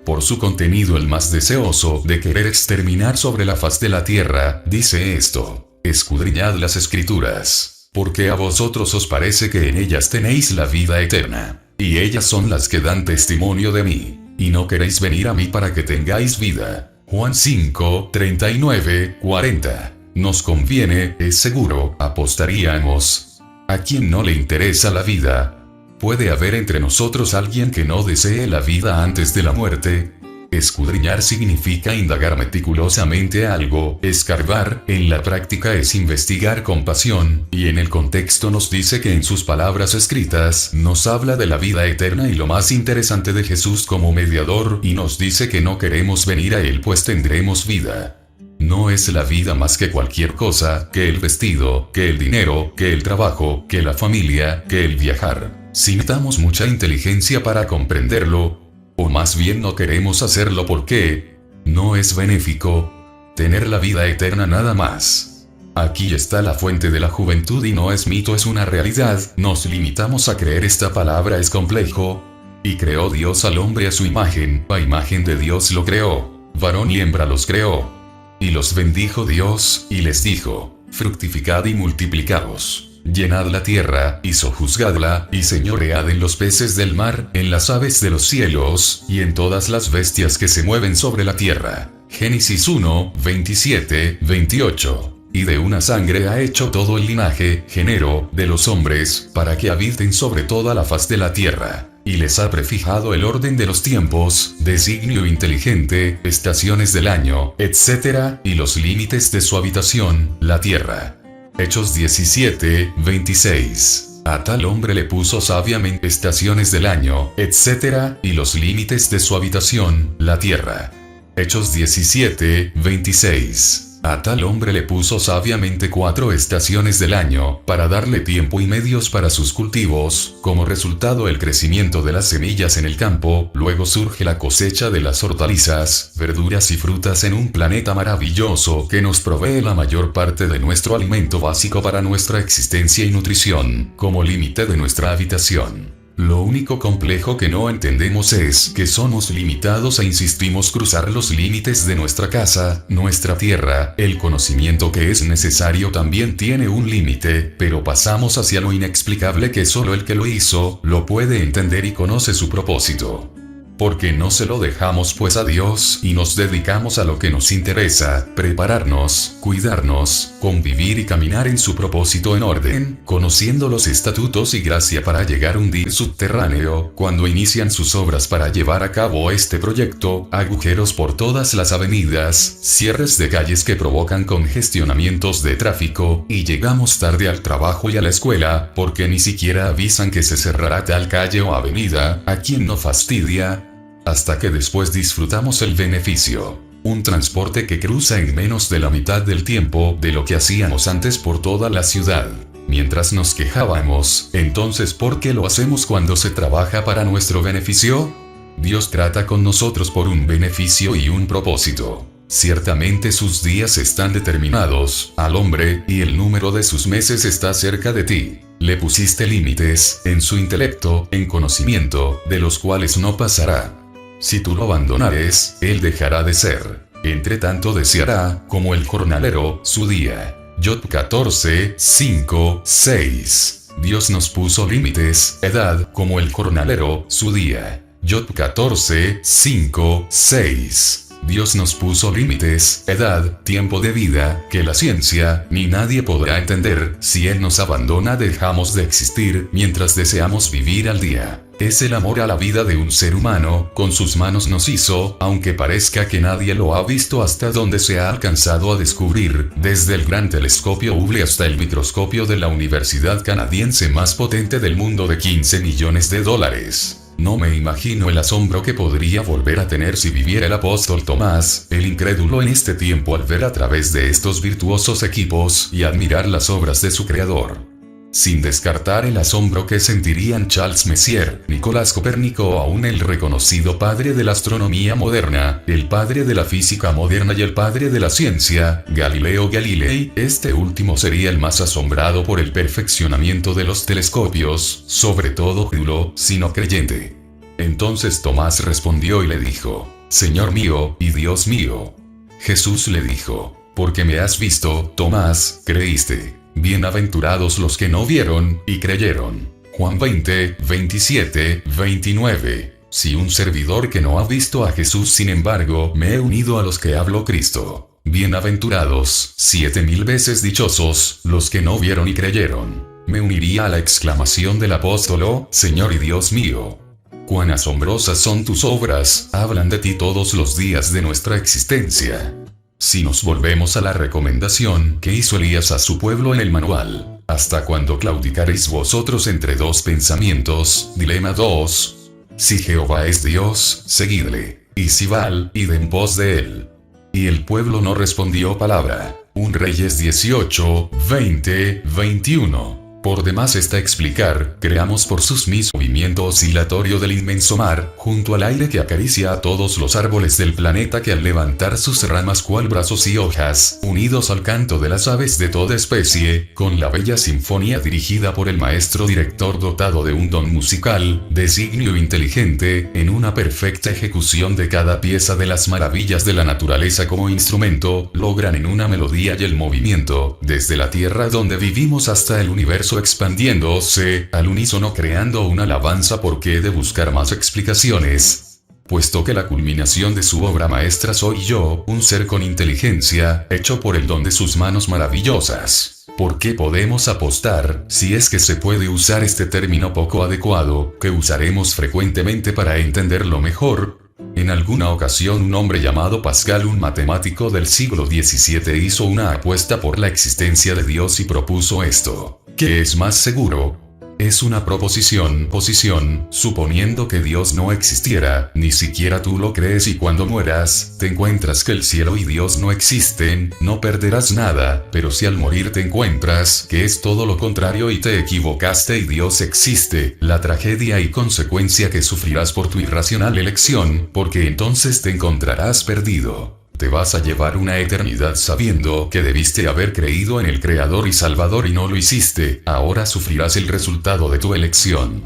Por su contenido el más deseoso de querer exterminar sobre la faz de la tierra, dice esto: escudriñad las escrituras, porque a vosotros os parece que en ellas tenéis la vida eterna, y ellas son las que dan testimonio de mí, y no queréis venir a mí para que tengáis vida. Juan 5, 39, 40. Nos conviene, es seguro, apostaríamos. ¿A quién no le interesa la vida? ¿Puede haber entre nosotros alguien que no desee la vida antes de la muerte? Escudriñar significa indagar meticulosamente algo, escarbar, en la práctica es investigar con pasión, y en el contexto nos dice que en sus palabras escritas nos habla de la vida eterna y lo más interesante de Jesús como mediador, y nos dice que no queremos venir a Él pues tendremos vida. No es la vida más que cualquier cosa, que el vestido, que el dinero, que el trabajo, que la familia, que el viajar. Si necesitamos mucha inteligencia para comprenderlo, o más bien no queremos hacerlo porque no es benéfico tener la vida eterna nada más. Aquí está la fuente de la juventud y no es mito, es una realidad. Nos limitamos a creer esta palabra es complejo. Y creó Dios al hombre a su imagen, a imagen de Dios lo creó, varón y hembra los creó. Y los bendijo Dios, y les dijo: fructificad y multiplicaos, llenad la tierra, y sojuzgadla, y señoread en los peces del mar, en las aves de los cielos, y en todas las bestias que se mueven sobre la tierra. Génesis 1, 27, 28. Y de una sangre ha hecho todo el linaje, género, de los hombres, para que habiten sobre toda la faz de la tierra. Y les ha prefijado el orden de los tiempos, designio inteligente, estaciones del año, etc., y los límites de su habitación, la tierra. Hechos 17, 26. A tal hombre le puso sabiamente estaciones del año, etc., y los límites de su habitación, la tierra. Hechos 17, 26. A tal hombre le puso sabiamente 4 estaciones del año, para darle tiempo y medios para sus cultivos, como resultado el crecimiento de las semillas en el campo, luego surge la cosecha de las hortalizas, verduras y frutas en un planeta maravilloso que nos provee la mayor parte de nuestro alimento básico para nuestra existencia y nutrición, como límite de nuestra habitación. Lo único complejo que no entendemos es que somos limitados e insistimos cruzar los límites de nuestra casa, nuestra tierra. El conocimiento que es necesario también tiene un límite, pero pasamos hacia lo inexplicable que solo el que lo hizo, lo puede entender y conoce su propósito. Porque no se lo dejamos pues a Dios y nos dedicamos a lo que nos interesa, prepararnos, cuidarnos, convivir y caminar en su propósito en orden, conociendo los estatutos y gracia para llegar a hundir subterráneo, cuando inician sus obras para llevar a cabo este proyecto, agujeros por todas las avenidas, cierres de calles que provocan congestionamientos de tráfico, y llegamos tarde al trabajo y a la escuela, porque ni siquiera avisan que se cerrará tal calle o avenida, a quien no fastidia, hasta que después disfrutamos el beneficio. Un transporte que cruza en menos de la mitad del tiempo de lo que hacíamos antes por toda la ciudad. Mientras nos quejábamos, entonces ¿por qué lo hacemos cuando se trabaja para nuestro beneficio? Dios trata con nosotros por un beneficio y un propósito. Ciertamente sus días están determinados al hombre, y el número de sus meses está cerca de ti. Le pusiste límites en su intelecto, en conocimiento, de los cuales no pasará. Si tú lo abandonares, él dejará de ser. Entre tanto deseará, como el jornalero, su día. Job 14, 5, 6. Dios nos puso límites, edad, como el jornalero, su día. Job 14, 5, 6. Dios nos puso límites, edad, tiempo de vida, que la ciencia, ni nadie podrá entender. Si Él nos abandona, dejamos de existir, mientras deseamos vivir al día. Es el amor a la vida de un ser humano, con sus manos nos hizo, aunque parezca que nadie lo ha visto hasta donde se ha alcanzado a descubrir, desde el gran telescopio Hubble hasta el microscopio de la universidad canadiense más potente del mundo de $15 millones. No me imagino el asombro que podría volver a tener si viviera el apóstol Tomás, el incrédulo en este tiempo, al ver a través de estos virtuosos equipos y admirar las obras de su creador. Sin descartar el asombro que sentirían Charles Messier, Nicolás Copérnico o aún el reconocido padre de la astronomía moderna, el padre de la física moderna y el padre de la ciencia, Galileo Galilei. Este último sería el más asombrado por el perfeccionamiento de los telescopios, sobre todo crédulo, si no creyente. Entonces Tomás respondió y le dijo: Señor mío y Dios mío. Jesús le dijo: porque me has visto, Tomás, creíste. Bienaventurados los que no vieron y creyeron. Juan 20, 27, 29. Si un servidor que no ha visto a Jesús, sin embargo, me he unido a los que habló Cristo. Bienaventurados, 7000 veces dichosos, los que no vieron y creyeron. Me uniría a la exclamación del apóstolo: Señor y Dios mío. Cuán asombrosas son tus obras, hablan de ti todos los días de nuestra existencia. Si nos volvemos a la recomendación que hizo Elías a su pueblo en el manual, ¿hasta cuándo claudicaréis vosotros entre dos pensamientos? Dilema 2. Si Jehová es Dios, seguidle, y si Baal, id en pos de él. Y el pueblo no respondió palabra. 1 Reyes 18, 20, 21. Por demás está explicar, creamos por sus mismos movimiento oscilatorio del inmenso mar, junto al aire que acaricia a todos los árboles del planeta que al levantar sus ramas cual brazos y hojas, unidos al canto de las aves de toda especie, con la bella sinfonía dirigida por el maestro director dotado de un don musical, designio inteligente, en una perfecta ejecución de cada pieza de las maravillas de la naturaleza como instrumento, logran en una melodía y el movimiento, desde la tierra donde vivimos hasta el universo expandiéndose, al unísono creando una alabanza. ¿Por qué he de buscar más explicaciones? Puesto que la culminación de su obra maestra soy yo, un ser con inteligencia, hecho por el don de sus manos maravillosas. ¿Por qué podemos apostar, si es que se puede usar este término poco adecuado, que usaremos frecuentemente para entenderlo mejor? En alguna ocasión un hombre llamado Pascal, un matemático del siglo XVII, hizo una apuesta por la existencia de Dios y propuso esto: ¿qué es más seguro? Es una posición, suponiendo que Dios no existiera, ni siquiera tú lo crees, y cuando mueras, te encuentras que el cielo y Dios no existen, no perderás nada, pero si al morir te encuentras que es todo lo contrario y te equivocaste y Dios existe, la tragedia y consecuencia que sufrirás por tu irracional elección, porque entonces te encontrarás perdido. Te vas a llevar una eternidad sabiendo que debiste haber creído en el Creador y Salvador y no lo hiciste. Ahora sufrirás el resultado de tu elección.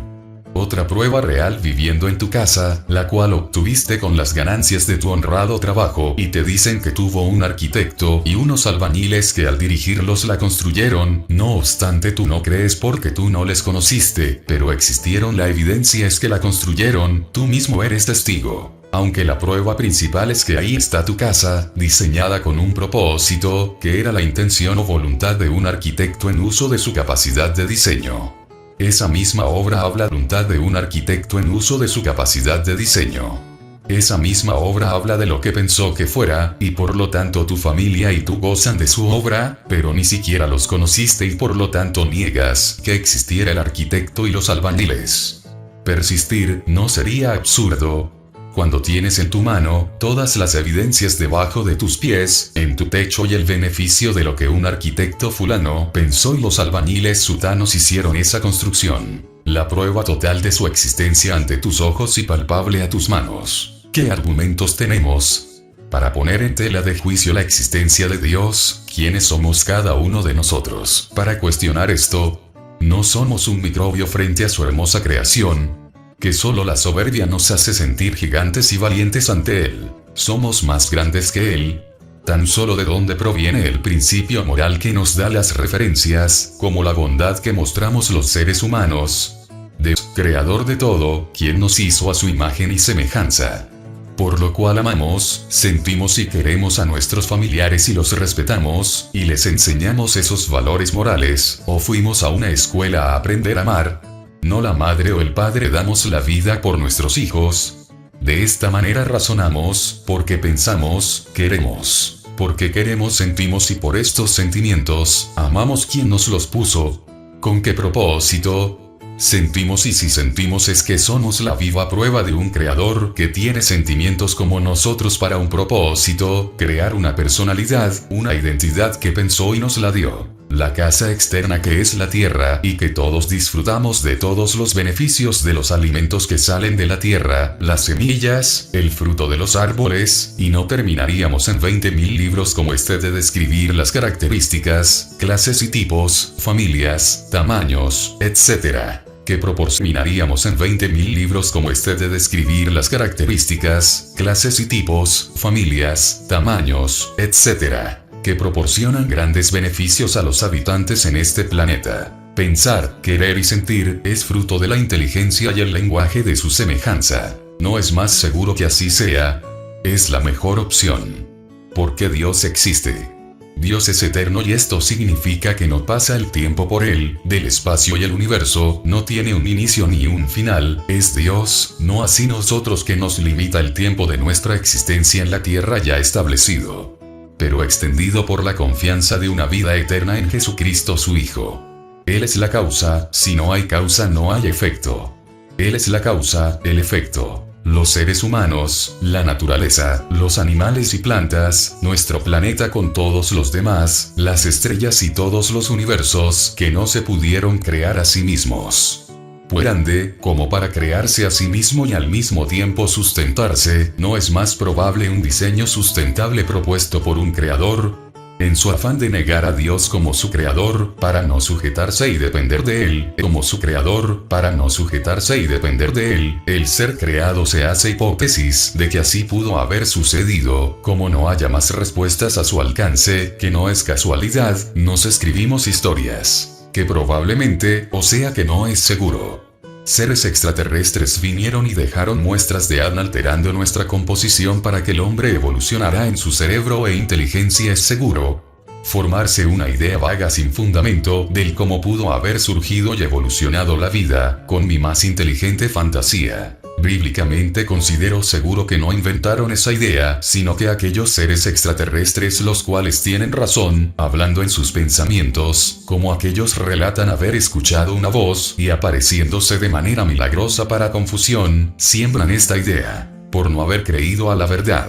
Otra prueba real viviendo en tu casa, la cual obtuviste con las ganancias de tu honrado trabajo, y te dicen que tuvo un arquitecto y unos albañiles que al dirigirlos la construyeron. No obstante, tú no crees porque tú no les conociste, pero existieron. La evidencia es que la construyeron, tú mismo eres testigo. Aunque la prueba principal es que ahí está tu casa, diseñada con un propósito, que era la intención o voluntad de un arquitecto en uso de su capacidad de diseño. Esa misma obra habla de la voluntad de un arquitecto en uso de su capacidad de diseño. Esa misma obra habla de lo que pensó que fuera, y por lo tanto tu familia y tú gozan de su obra, pero ni siquiera los conociste y por lo tanto niegas que existiera el arquitecto y los albañiles. Persistir no sería absurdo. Cuando tienes en tu mano todas las evidencias debajo de tus pies, en tu techo, y el beneficio de lo que un arquitecto fulano pensó y los albañiles sutanos hicieron esa construcción, la prueba total de su existencia ante tus ojos y palpable a tus manos, ¿qué argumentos tenemos para poner en tela de juicio la existencia de Dios? ¿Quiénes somos cada uno de nosotros para cuestionar esto? No somos un microbio frente a su hermosa creación, que solo la soberbia nos hace sentir gigantes y valientes ante Él. Somos más grandes que Él. Tan solo de dónde proviene el principio moral que nos da las referencias, como la bondad que mostramos los seres humanos. De Creador de todo, quien nos hizo a su imagen y semejanza. Por lo cual amamos, sentimos y queremos a nuestros familiares y los respetamos, y les enseñamos esos valores morales, o fuimos a una escuela a aprender a amar. No la madre o el padre damos la vida por nuestros hijos. De esta manera razonamos, porque pensamos, queremos. Porque queremos, sentimos y por estos sentimientos, amamos quien nos los puso. ¿Con qué propósito? Sentimos y si sentimos es que somos la viva prueba de un creador que tiene sentimientos como nosotros para un propósito, crear una personalidad, una identidad que pensó y nos la dio. La casa externa que es la tierra y que todos disfrutamos de todos los beneficios de los alimentos que salen de la tierra, las semillas, el fruto de los árboles, y no terminaríamos en 20.000 libros como este de describir las características, clases y tipos, familias, tamaños, etc. Que proporcionaríamos en 20.000 libros como este de describir las características, clases y tipos, familias, tamaños, etc. Que proporcionan grandes beneficios a los habitantes en este planeta. Pensar, querer y sentir es fruto de la inteligencia y el lenguaje de su semejanza. ¿No es más seguro que así sea? Es la mejor opción. Porque Dios existe. Dios es eterno y esto significa que no pasa el tiempo por él, del espacio y el universo, no tiene un inicio ni un final, es Dios, no así nosotros que nos limita el tiempo de nuestra existencia en la tierra ya establecido, pero extendido por la confianza de una vida eterna en Jesucristo su Hijo. Él es la causa, si no hay causa no hay efecto. Él es la causa, el efecto. Los seres humanos, la naturaleza, los animales y plantas, nuestro planeta con todos los demás, las estrellas y todos los universos que no se pudieron crear a sí mismos. Grande, como para crearse a sí mismo y al mismo tiempo sustentarse, ¿no es más probable un diseño sustentable propuesto por un creador? En su afán de negar a Dios como su creador, para no sujetarse y depender de él, como su creador, para no sujetarse y depender de él, el ser creado se hace hipótesis de que así pudo haber sucedido, como no haya más respuestas a su alcance, que no es casualidad, nos escribimos historias, que probablemente, o sea que no es seguro. Seres extraterrestres vinieron y dejaron muestras de ADN alterando nuestra composición para que el hombre evolucionara en su cerebro e inteligencia es seguro. Formarse una idea vaga sin fundamento del cómo pudo haber surgido y evolucionado la vida, con mi más inteligente fantasía. Bíblicamente considero seguro que no inventaron esa idea, sino que aquellos seres extraterrestres los cuales tienen razón, hablando en sus pensamientos, como aquellos relatan haber escuchado una voz y apareciéndose de manera milagrosa para confusión, siembran esta idea, por no haber creído a la verdad.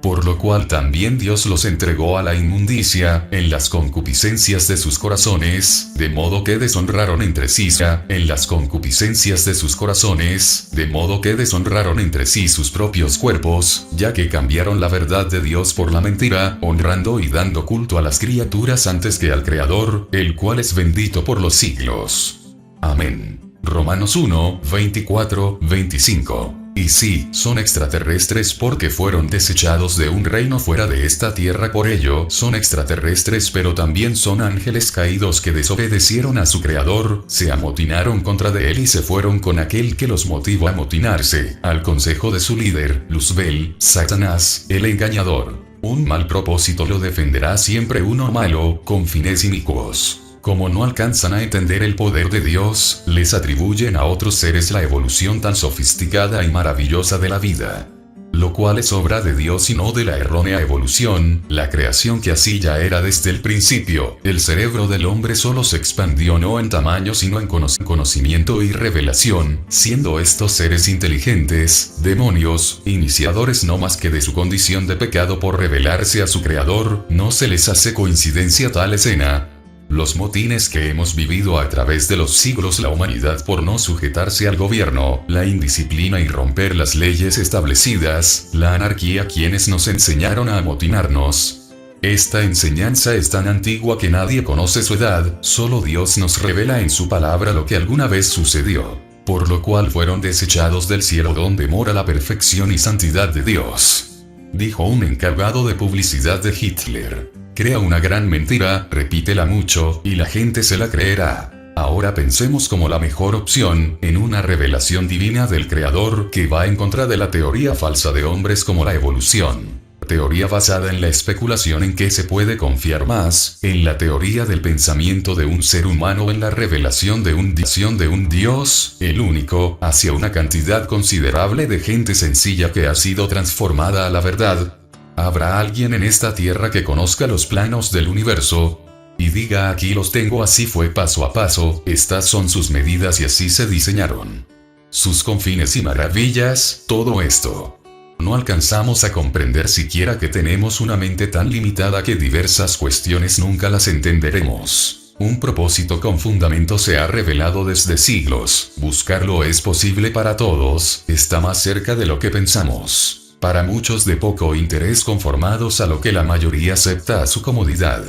Por lo cual también Dios los entregó a la inmundicia, en las concupiscencias de sus corazones, de modo que deshonraron entre sí, en las concupiscencias de sus corazones, de modo que deshonraron entre sí sus propios cuerpos, ya que cambiaron la verdad de Dios por la mentira, honrando y dando culto a las criaturas antes que al Creador, el cual es bendito por los siglos. Amén. Romanos 1, 24, 25. Y sí, son extraterrestres porque fueron desechados de un reino fuera de esta tierra, por ello, son extraterrestres, pero también son ángeles caídos que desobedecieron a su creador, se amotinaron contra de él y se fueron con aquel que los motivó a amotinarse, al consejo de su líder, Luzbel, Satanás, el engañador. Un mal propósito lo defenderá siempre uno malo, con fines inicuos. Como no alcanzan a entender el poder de Dios, les atribuyen a otros seres la evolución tan sofisticada y maravillosa de la vida. Lo cual es obra de Dios y no de la errónea evolución, la creación que así ya era desde el principio. El cerebro del hombre solo se expandió no en tamaño sino en conocimiento y revelación, siendo estos seres inteligentes, demonios, iniciadores no más que de su condición de pecado por revelarse a su creador, no se les hace coincidencia tal escena. Los motines que hemos vivido a través de los siglos, la humanidad por no sujetarse al gobierno, la indisciplina y romper las leyes establecidas, la anarquía, quienes nos enseñaron a amotinarnos. Esta enseñanza es tan antigua que nadie conoce su edad, solo Dios nos revela en su palabra lo que alguna vez sucedió, por lo cual fueron desechados del cielo donde mora la perfección y santidad de Dios. Dijo un encargado de publicidad de Hitler. Crea una gran mentira, repítela mucho, y la gente se la creerá. Ahora pensemos como la mejor opción en una revelación divina del Creador que va en contra de la teoría falsa de hombres como la evolución. Teoría basada en la especulación en que se puede confiar más, en la teoría del pensamiento de un ser humano, en la revelación de un Dios, el único, hacia una cantidad considerable de gente sencilla que ha sido transformada a la verdad. ¿Habrá alguien en esta tierra que conozca los planos del universo? Y diga: aquí los tengo, así fue paso a paso, estas son sus medidas y así se diseñaron. Sus confines y maravillas, todo esto. No alcanzamos a comprender siquiera que tenemos una mente tan limitada que diversas cuestiones nunca las entenderemos. Un propósito con fundamento se ha revelado desde siglos. Buscarlo es posible para todos, está más cerca de lo que pensamos. Para muchos de poco interés conformados a lo que la mayoría acepta a su comodidad.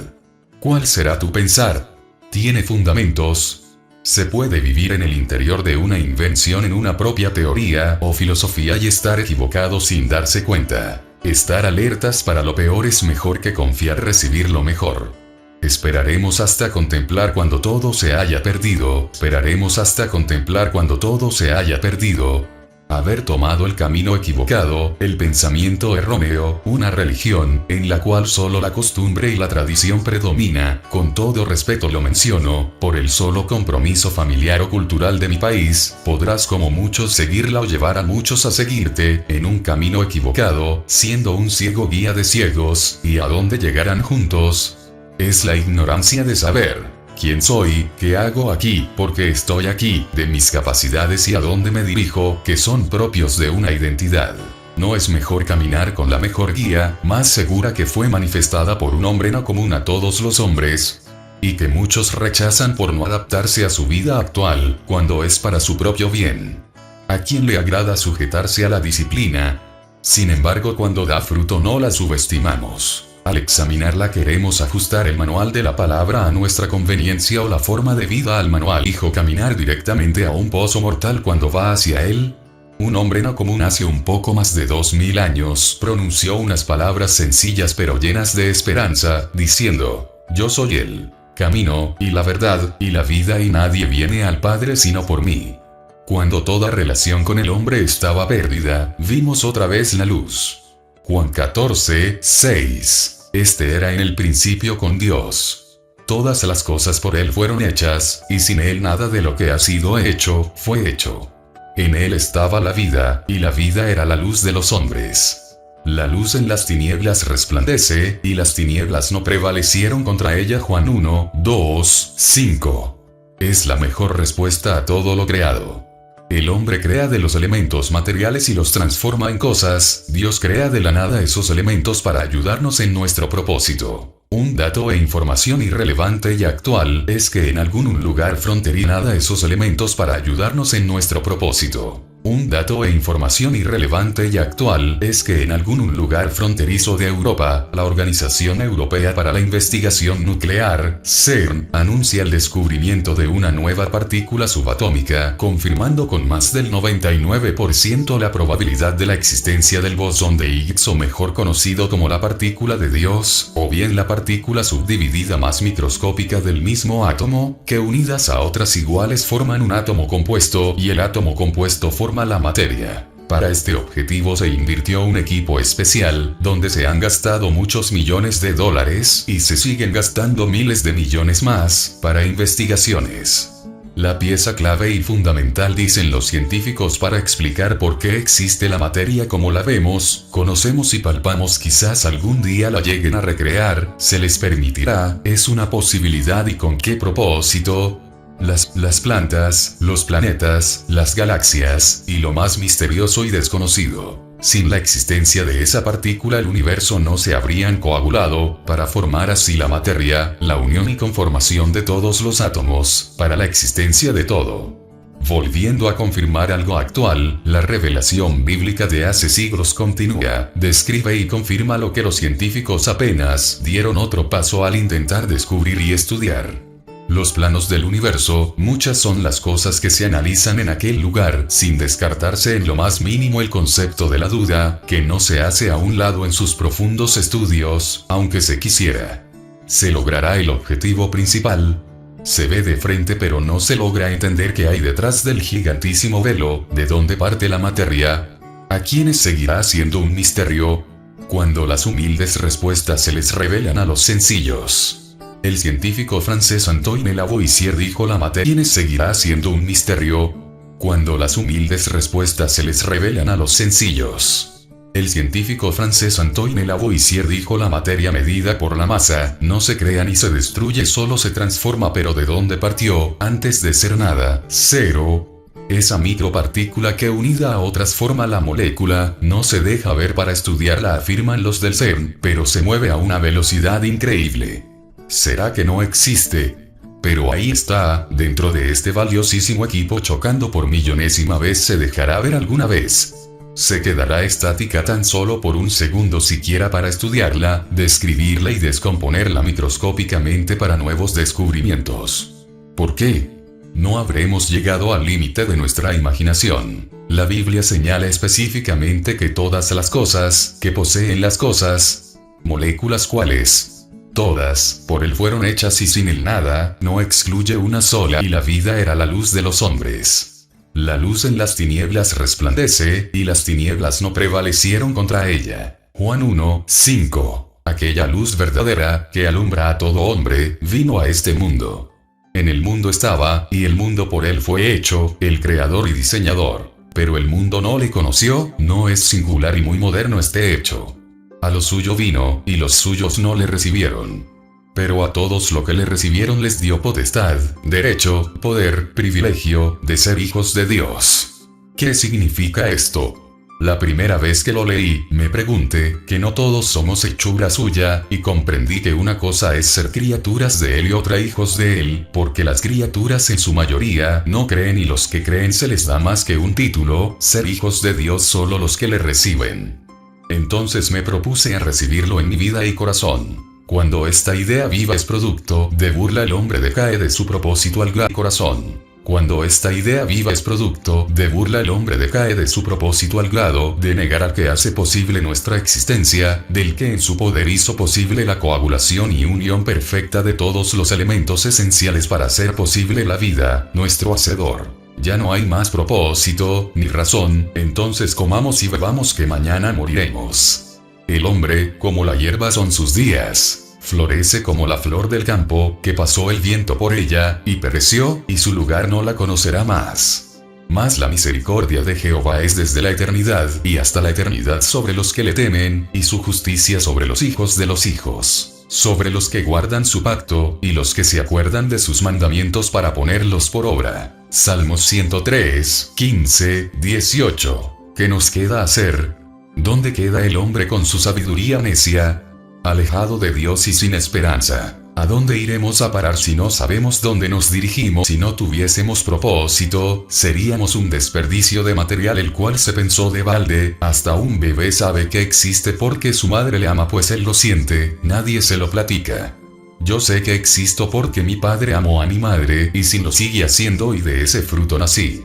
¿Cuál será tu pensar? ¿Tiene fundamentos? Se puede vivir en el interior de una invención, en una propia teoría o filosofía, y estar equivocado sin darse cuenta. Estar alertas para lo peor es mejor que confiar recibir lo mejor. Esperaremos hasta contemplar cuando todo se haya perdido. Esperaremos hasta contemplar cuando todo se haya perdido. Haber tomado el camino equivocado, el pensamiento erróneo, una religión en la cual solo la costumbre y la tradición predomina. Con todo respeto lo menciono, por el solo compromiso familiar o cultural de mi país, podrás como muchos seguirla o llevar a muchos a seguirte, en un camino equivocado, siendo un ciego guía de ciegos, y a dónde llegarán juntos. Es la ignorancia de saber quién soy, qué hago aquí, por qué estoy aquí, de mis capacidades y a dónde me dirijo, que son propios de una identidad. ¿No es mejor caminar con la mejor guía, más segura, que fue manifestada por un hombre no común a todos los hombres? Y que muchos rechazan por no adaptarse a su vida actual, cuando es para su propio bien. ¿A quién le agrada sujetarse a la disciplina? Sin embargo, cuando da fruto no la subestimamos. Al examinarla queremos ajustar el manual de la palabra a nuestra conveniencia o la forma de vida al manual. ¿Elijo caminar directamente a un pozo mortal cuando va hacia él? Un hombre no común hace un poco más de 2000 años pronunció unas palabras sencillas pero llenas de esperanza, diciendo: yo soy el camino, y la verdad, y la vida, y nadie viene al Padre sino por mí. Cuando toda relación con el hombre estaba perdida, vimos otra vez la luz. Juan 14:6. Este era en el principio con Dios. Todas las cosas por Él fueron hechas, y sin Él nada de lo que ha sido hecho, fue hecho. En Él estaba la vida, y la vida era la luz de los hombres. La luz en las tinieblas resplandece, y las tinieblas no prevalecieron contra ella. Juan 1:2-5. Es la mejor respuesta a todo lo creado. El hombre crea de los elementos materiales y los transforma en cosas. Dios crea de la nada esos elementos para ayudarnos en nuestro propósito. Un dato e información irrelevante y actual es que en algún lugar fronterizo nada esos elementos para ayudarnos en nuestro propósito. Un dato e información irrelevante y actual es que en algún lugar fronterizo de Europa, la Organización Europea para la Investigación Nuclear, CERN, anuncia el descubrimiento de una nueva partícula subatómica, confirmando con más del 99% la probabilidad de la existencia del bosón de Higgs, o mejor conocido como la partícula de Dios, o bien la partícula subdividida más microscópica del mismo átomo, que unidas a otras iguales forman un átomo compuesto, y el átomo compuesto forma la materia. Para este objetivo se invirtió un equipo especial, donde se han gastado muchos millones de dólares, y se siguen gastando miles de millones más, para investigaciones. La pieza clave y fundamental, dicen los científicos, para explicar por qué existe la materia como la vemos, conocemos y palpamos, quizás algún día la lleguen a recrear, se les permitirá, es una posibilidad. ¿Y con qué propósito? Las plantas, los planetas, las galaxias, y lo más misterioso y desconocido. Sin la existencia de esa partícula el universo no se habrían coagulado, para formar así la materia, la unión y conformación de todos los átomos, para la existencia de todo. Volviendo a confirmar algo actual, la revelación bíblica de hace siglos continúa, describe y confirma lo que los científicos apenas dieron otro paso al intentar descubrir y estudiar. Los planos del universo, muchas son las cosas que se analizan en aquel lugar, sin descartarse en lo más mínimo el concepto de la duda, que no se hace a un lado en sus profundos estudios, aunque se quisiera. ¿Se logrará el objetivo principal? Se ve de frente pero no se logra entender qué hay detrás del gigantísimo velo, de donde parte la materia. ¿A quienes seguirá siendo un misterio? Cuando las humildes respuestas se les revelan a los sencillos. El científico francés Antoine Lavoisier dijo la materia quienes seguirá siendo un misterio. Cuando las humildes respuestas se les revelan a los sencillos. El científico francés Antoine Lavoisier dijo la materia medida por la masa, no se crea ni se destruye, solo se transforma, pero ¿de dónde partió, antes de ser nada? Cero. Esa micropartícula que unida a otras forma la molécula, no se deja ver para estudiarla, afirman los del CERN, pero se mueve a una velocidad increíble. ¿Será que no existe? Pero ahí está, dentro de este valiosísimo equipo chocando por millonésima vez. ¿Se dejará ver alguna vez? ¿Se quedará estática tan solo por un segundo siquiera para estudiarla, describirla y descomponerla microscópicamente para nuevos descubrimientos? ¿Por qué? No habremos llegado al límite de nuestra imaginación. La Biblia señala específicamente que todas las cosas que poseen las cosas, moléculas cuales, todas, por él fueron hechas y sin él nada, no excluye una sola, y la vida era la luz de los hombres. La luz en las tinieblas resplandece, y las tinieblas no prevalecieron contra ella. Juan 1:5. Aquella luz verdadera, que alumbra a todo hombre, vino a este mundo. En el mundo estaba, y el mundo por él fue hecho, el creador y diseñador. Pero el mundo no le conoció. No es singular y muy moderno este hecho. A lo suyo vino, y los suyos no le recibieron. Pero a todos lo que le recibieron les dio potestad, derecho, poder, privilegio, de ser hijos de Dios. ¿Qué significa esto? La primera vez que lo leí, me pregunté, que no todos somos hechura suya, y comprendí que una cosa es ser criaturas de él y otra hijos de él, porque las criaturas en su mayoría no creen, y los que creen se les da más que un título, ser hijos de Dios solo los que le reciben. Entonces me propuse a recibirlo en mi vida y corazón. Cuando esta idea viva es producto de burla, el hombre decae de su propósito al gran corazón. Cuando esta idea viva es producto de burla, el hombre decae de su propósito al grado de negar al que hace posible nuestra existencia, del que en su poder hizo posible la coagulación y unión perfecta de todos los elementos esenciales para hacer posible la vida, nuestro hacedor. Ya no hay más propósito, ni razón, entonces comamos y bebamos que mañana moriremos. El hombre, como la hierba son sus días, florece como la flor del campo, que pasó el viento por ella, y pereció, y su lugar no la conocerá más. Mas la misericordia de Jehová es desde la eternidad, y hasta la eternidad sobre los que le temen, y su justicia sobre los hijos de los hijos, sobre los que guardan su pacto, y los que se acuerdan de sus mandamientos para ponerlos por obra. Salmos 103, 15, 18. ¿Qué nos queda hacer? ¿Dónde queda el hombre con su sabiduría necia? Alejado de Dios y sin esperanza. ¿A dónde iremos a parar si no sabemos dónde nos dirigimos? Si no tuviésemos propósito, seríamos un desperdicio de material el cual se pensó de balde. Hasta un bebé sabe que existe porque su madre le ama, pues él lo siente, nadie se lo platica. Yo sé que existo porque mi padre amó a mi madre, y si lo sigue haciendo, y de ese fruto nací.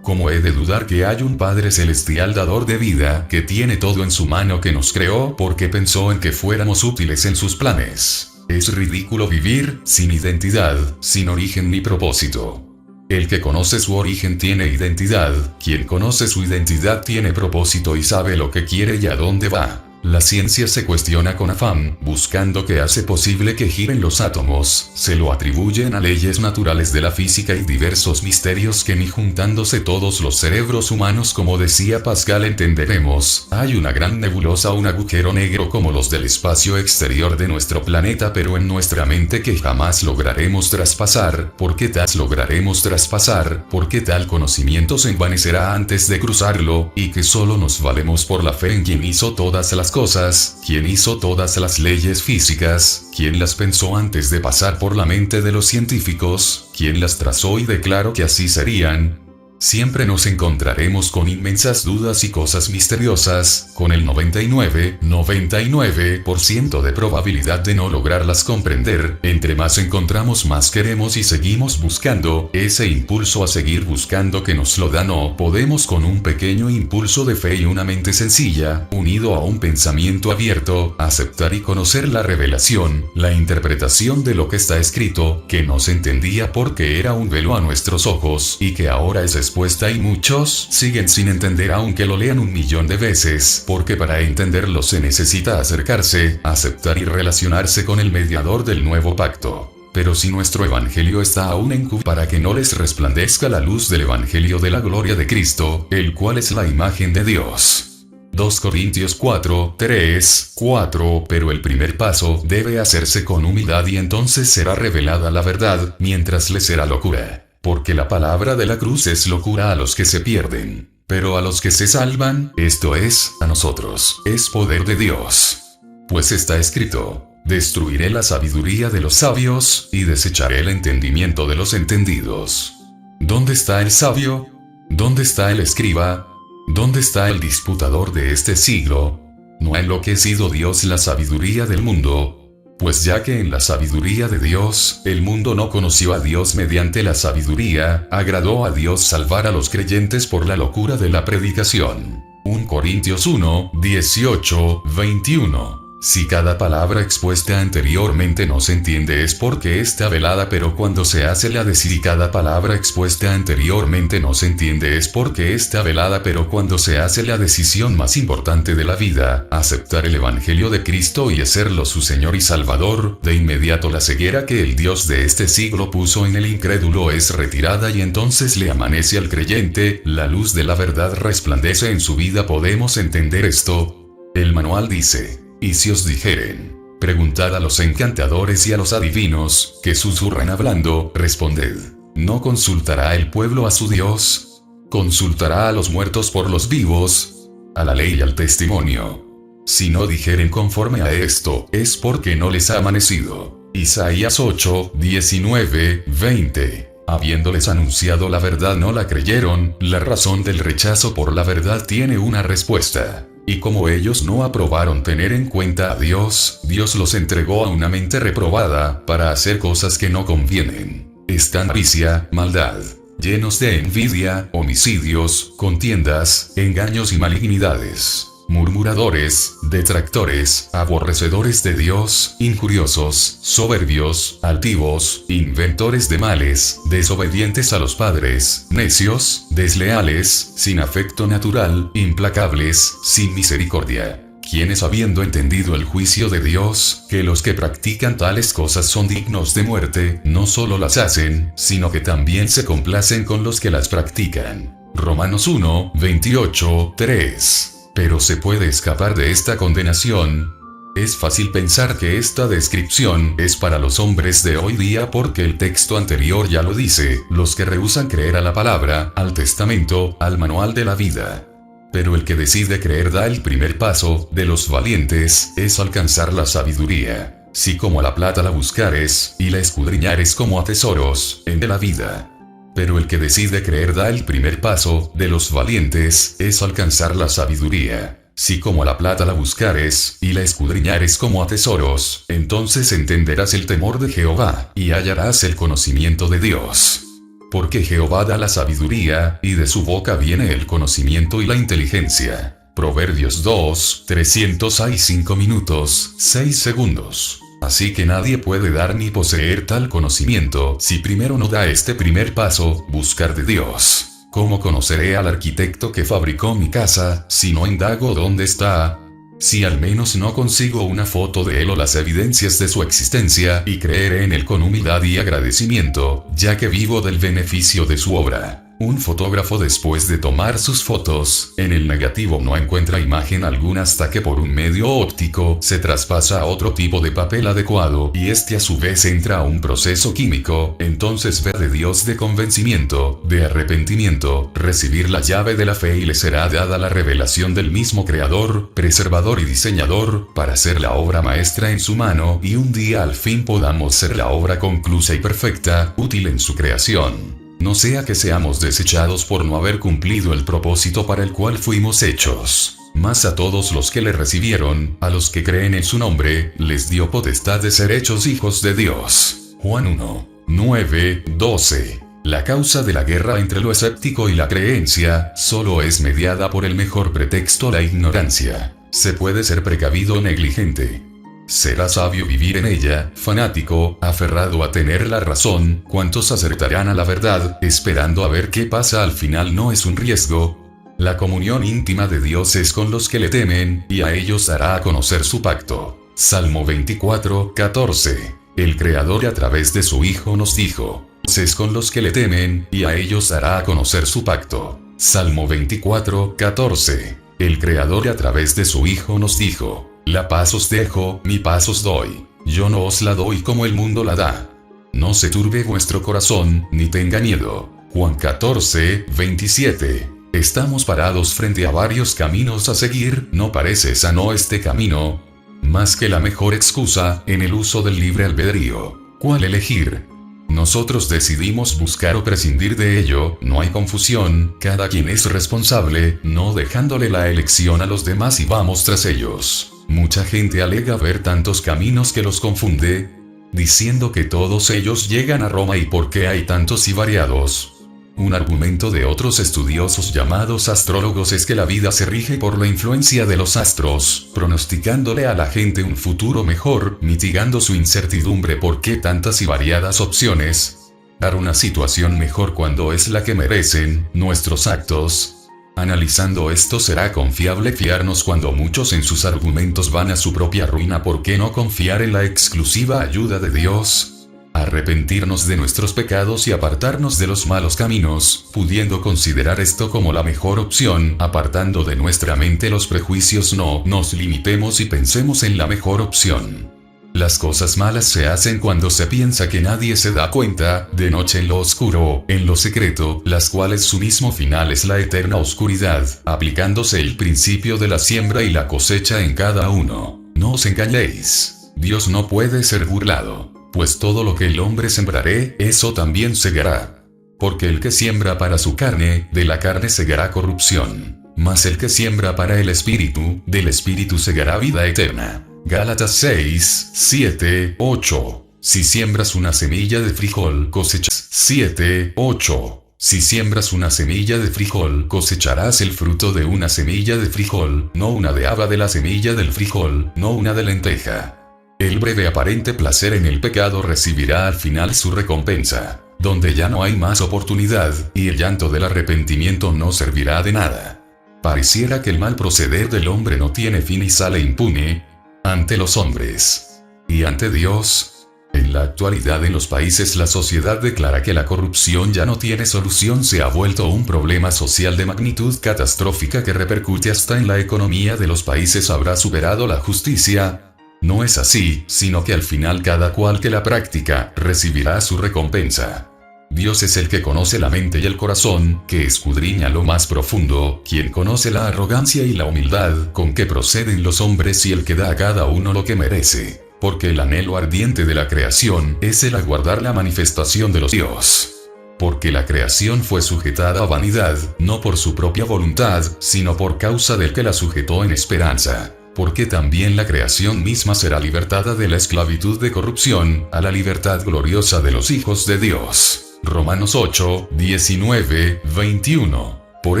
¿Cómo he de dudar que hay un Padre Celestial dador de vida, que tiene todo en su mano, que nos creó porque pensó en que fuéramos útiles en sus planes? Es ridículo vivir sin identidad, sin origen ni propósito. El que conoce su origen tiene identidad, quien conoce su identidad tiene propósito y sabe lo que quiere y a dónde va. La ciencia se cuestiona con afán, buscando qué hace posible que giren los átomos, se lo atribuyen a leyes naturales de la física y diversos misterios que ni juntándose todos los cerebros humanos, como decía Pascal, entenderemos. Hay una gran nebulosa, un agujero negro como los del espacio exterior de nuestro planeta, pero en nuestra mente que jamás lograremos traspasar. ¿Por qué tal lograremos traspasar? Porque tal conocimiento se envanecerá antes de cruzarlo, y que solo nos valemos por la fe en quien hizo todas las cosas, quien hizo todas las leyes físicas, quien las pensó antes de pasar por la mente de los científicos, quien las trazó y declaró que así serían. Siempre nos encontraremos con inmensas dudas y cosas misteriosas, con el 99% de probabilidad de no lograrlas comprender. Entre más encontramos, más queremos y seguimos buscando. Ese impulso a seguir buscando que nos lo da no podemos con un pequeño impulso de fe y una mente sencilla, unido a un pensamiento abierto, aceptar y conocer la revelación, la interpretación de lo que está escrito, que no se entendía porque era un velo a nuestros ojos y que ahora es expuesta y muchos siguen sin entender aunque lo lean 1.000.000 de veces, porque para entenderlo se necesita acercarse, aceptar y relacionarse con el mediador del nuevo pacto. Pero si nuestro evangelio está aún en para que no les resplandezca la luz del evangelio de la gloria de Cristo, el cual es la imagen de Dios. 2 Corintios 4:3-4. Pero el primer paso debe hacerse con humildad y entonces será revelada la verdad, mientras le será locura. Porque la palabra de la cruz es locura a los que se pierden. Pero a los que se salvan, esto es, a nosotros, es poder de Dios. Pues está escrito: destruiré la sabiduría de los sabios, y desecharé el entendimiento de los entendidos. ¿Dónde está el sabio? ¿Dónde está el escriba? ¿Dónde está el disputador de este siglo? ¿No ha enloquecido Dios la sabiduría del mundo? Pues ya que en la sabiduría de Dios, el mundo no conoció a Dios mediante la sabiduría, agradó a Dios salvar a los creyentes por la locura de la predicación. 1 Corintios 1:18-21. Si cada palabra expuesta anteriormente no se entiende es porque está velada, pero cuando se hace la decisión, cada palabra expuesta anteriormente no se entiende es porque está velada, pero cuando se hace la decisión más importante de la vida, aceptar el evangelio de Cristo y hacerlo su Señor y Salvador, de inmediato la ceguera que el Dios de este siglo puso en el incrédulo es retirada y entonces le amanece al creyente, la luz de la verdad resplandece en su vida. ¿Podemos entender esto? El manual dice: y si os dijeren, preguntad a los encantadores y a los adivinos, que susurran hablando, responded, ¿no consultará el pueblo a su Dios? ¿Consultará a los muertos por los vivos? A la ley y al testimonio. Si no dijeren conforme a esto, es porque no les ha amanecido. Isaías 8:19-20. Habiéndoles anunciado la verdad no la creyeron. La razón del rechazo por la verdad tiene una respuesta. Y como ellos no aprobaron tener en cuenta a Dios, Dios los entregó a una mente reprobada, para hacer cosas que no convienen. Están avaricia, maldad, llenos de envidia, homicidios, contiendas, engaños y malignidades, murmuradores, detractores, aborrecedores de Dios, injuriosos, soberbios, altivos, inventores de males, desobedientes a los padres, necios, desleales, sin afecto natural, implacables, sin misericordia. Quienes, habiendo entendido el juicio de Dios, que los que practican tales cosas son dignos de muerte, no solo las hacen, sino que también se complacen con los que las practican. Romanos 1:28-3. Pero se puede escapar de esta condenación. Es fácil pensar que esta descripción es para los hombres de hoy día porque el texto anterior ya lo dice, los que rehúsan creer a la palabra, al testamento, al manual de la vida. Pero el que decide creer da el primer paso, de los valientes, es alcanzar la sabiduría. Si como a la plata la buscares, y la escudriñares como a tesoros, en de la vida. Pero el que decide creer da el primer paso, de los valientes, es alcanzar la sabiduría. Si como a la plata la buscares, y la escudriñares como a tesoros, entonces entenderás el temor de Jehová, y hallarás el conocimiento de Dios. Porque Jehová da la sabiduría, y de su boca viene el conocimiento y la inteligencia. Proverbios 2:300. Hay 5 minutos, 6 segundos. Así que nadie puede dar ni poseer tal conocimiento si primero no da este primer paso, buscar de Dios. ¿Cómo conoceré al arquitecto que fabricó mi casa, si no indago dónde está? Si al menos no consigo una foto de él o las evidencias de su existencia, y creeré en él con humildad y agradecimiento, ya que vivo del beneficio de su obra. Un fotógrafo, después de tomar sus fotos, en el negativo no encuentra imagen alguna hasta que por un medio óptico se traspasa a otro tipo de papel adecuado y este a su vez entra a un proceso químico, entonces ver de Dios de convencimiento, de arrepentimiento, recibir la llave de la fe y le será dada la revelación del mismo Creador, preservador y diseñador, para ser la obra maestra en su mano y un día al fin podamos ser la obra conclusa y perfecta, útil en su creación. No sea que seamos desechados por no haber cumplido el propósito para el cual fuimos hechos. Mas a todos los que le recibieron, a los que creen en su nombre, les dio potestad de ser hechos hijos de Dios. Juan 1, 9, 12. La causa de la guerra entre lo escéptico y la creencia, solo es mediada por el mejor pretexto, la ignorancia. Se puede ser precavido o negligente. Será sabio vivir en ella, fanático, aferrado a tener la razón. ¿Cuántos acertarán a la verdad, esperando a ver qué pasa al final? No es un riesgo. La comunión íntima de Dios es con los que le temen, y a ellos dará a conocer su pacto. Salmo 24, 14. El Creador a través de su Hijo nos dijo: es con los que le temen, y a ellos dará a conocer su pacto. Salmo 24, 14. El Creador a través de su Hijo nos dijo: la paz os dejo, mi paz os doy. Yo no os la doy como el mundo la da. No se turbe vuestro corazón, ni tenga miedo. Juan 14, 27. Estamos parados frente a varios caminos a seguir. ¿No parece sano este camino? Más que la mejor excusa, en el uso del libre albedrío. ¿Cuál elegir? Nosotros decidimos buscar o prescindir de ello. No hay confusión, cada quien es responsable, no dejándole la elección a los demás y vamos tras ellos. Mucha gente alega ver tantos caminos que los confunde, diciendo que todos ellos llegan a Roma. ¿Y por qué hay tantos y variados? Un argumento de otros estudiosos llamados astrólogos es que la vida se rige por la influencia de los astros, pronosticándole a la gente un futuro mejor, mitigando su incertidumbre. ¿Por qué tantas y variadas opciones? Dar una situación mejor cuando es la que merecen nuestros actos. Analizando esto, será confiable fiarnos cuando muchos en sus argumentos van a su propia ruina. ¿Por qué no confiar en la exclusiva ayuda de Dios? Arrepentirnos de nuestros pecados y apartarnos de los malos caminos, pudiendo considerar esto como la mejor opción, apartando de nuestra mente los prejuicios. No nos limitemos y pensemos en la mejor opción. Las cosas malas se hacen cuando se piensa que nadie se da cuenta, de noche en lo oscuro, en lo secreto, las cuales su mismo final es la eterna oscuridad, aplicándose el principio de la siembra y la cosecha en cada uno. No os engañéis. Dios no puede ser burlado. Pues todo lo que el hombre sembrare, eso también segará. Porque el que siembra para su carne, de la carne segará corrupción. Mas el que siembra para el espíritu, del espíritu segará vida eterna. Gálatas 6, 7, 8. Si siembras una semilla de frijol, cosechas. 7, 8. Si siembras una semilla de frijol, cosecharás el fruto de una semilla de frijol, no una de haba de la semilla del frijol, no una de lenteja. El breve aparente placer en el pecado recibirá al final su recompensa, donde ya no hay más oportunidad, y el llanto del arrepentimiento no servirá de nada. Pareciera que el mal proceder del hombre no tiene fin y sale impune ante los hombres y ante Dios. En la actualidad en los países la sociedad declara que la corrupción ya no tiene solución. Se ha vuelto un problema social de magnitud catastrófica que repercute hasta en la economía de los países. ¿Habrá superado la justicia? No es así, sino que al final cada cual que la practica, recibirá su recompensa. Dios es el que conoce la mente y el corazón, que escudriña lo más profundo, quien conoce la arrogancia y la humildad con que proceden los hombres, y el que da a cada uno lo que merece. Porque el anhelo ardiente de la creación es el aguardar la manifestación de los Dios. Porque la creación fue sujetada a vanidad, no por su propia voluntad, sino por causa del que la sujetó en esperanza. Porque también la creación misma será libertada de la esclavitud de corrupción, a la libertad gloriosa de los hijos de Dios. Romanos 8, 19, 21. Por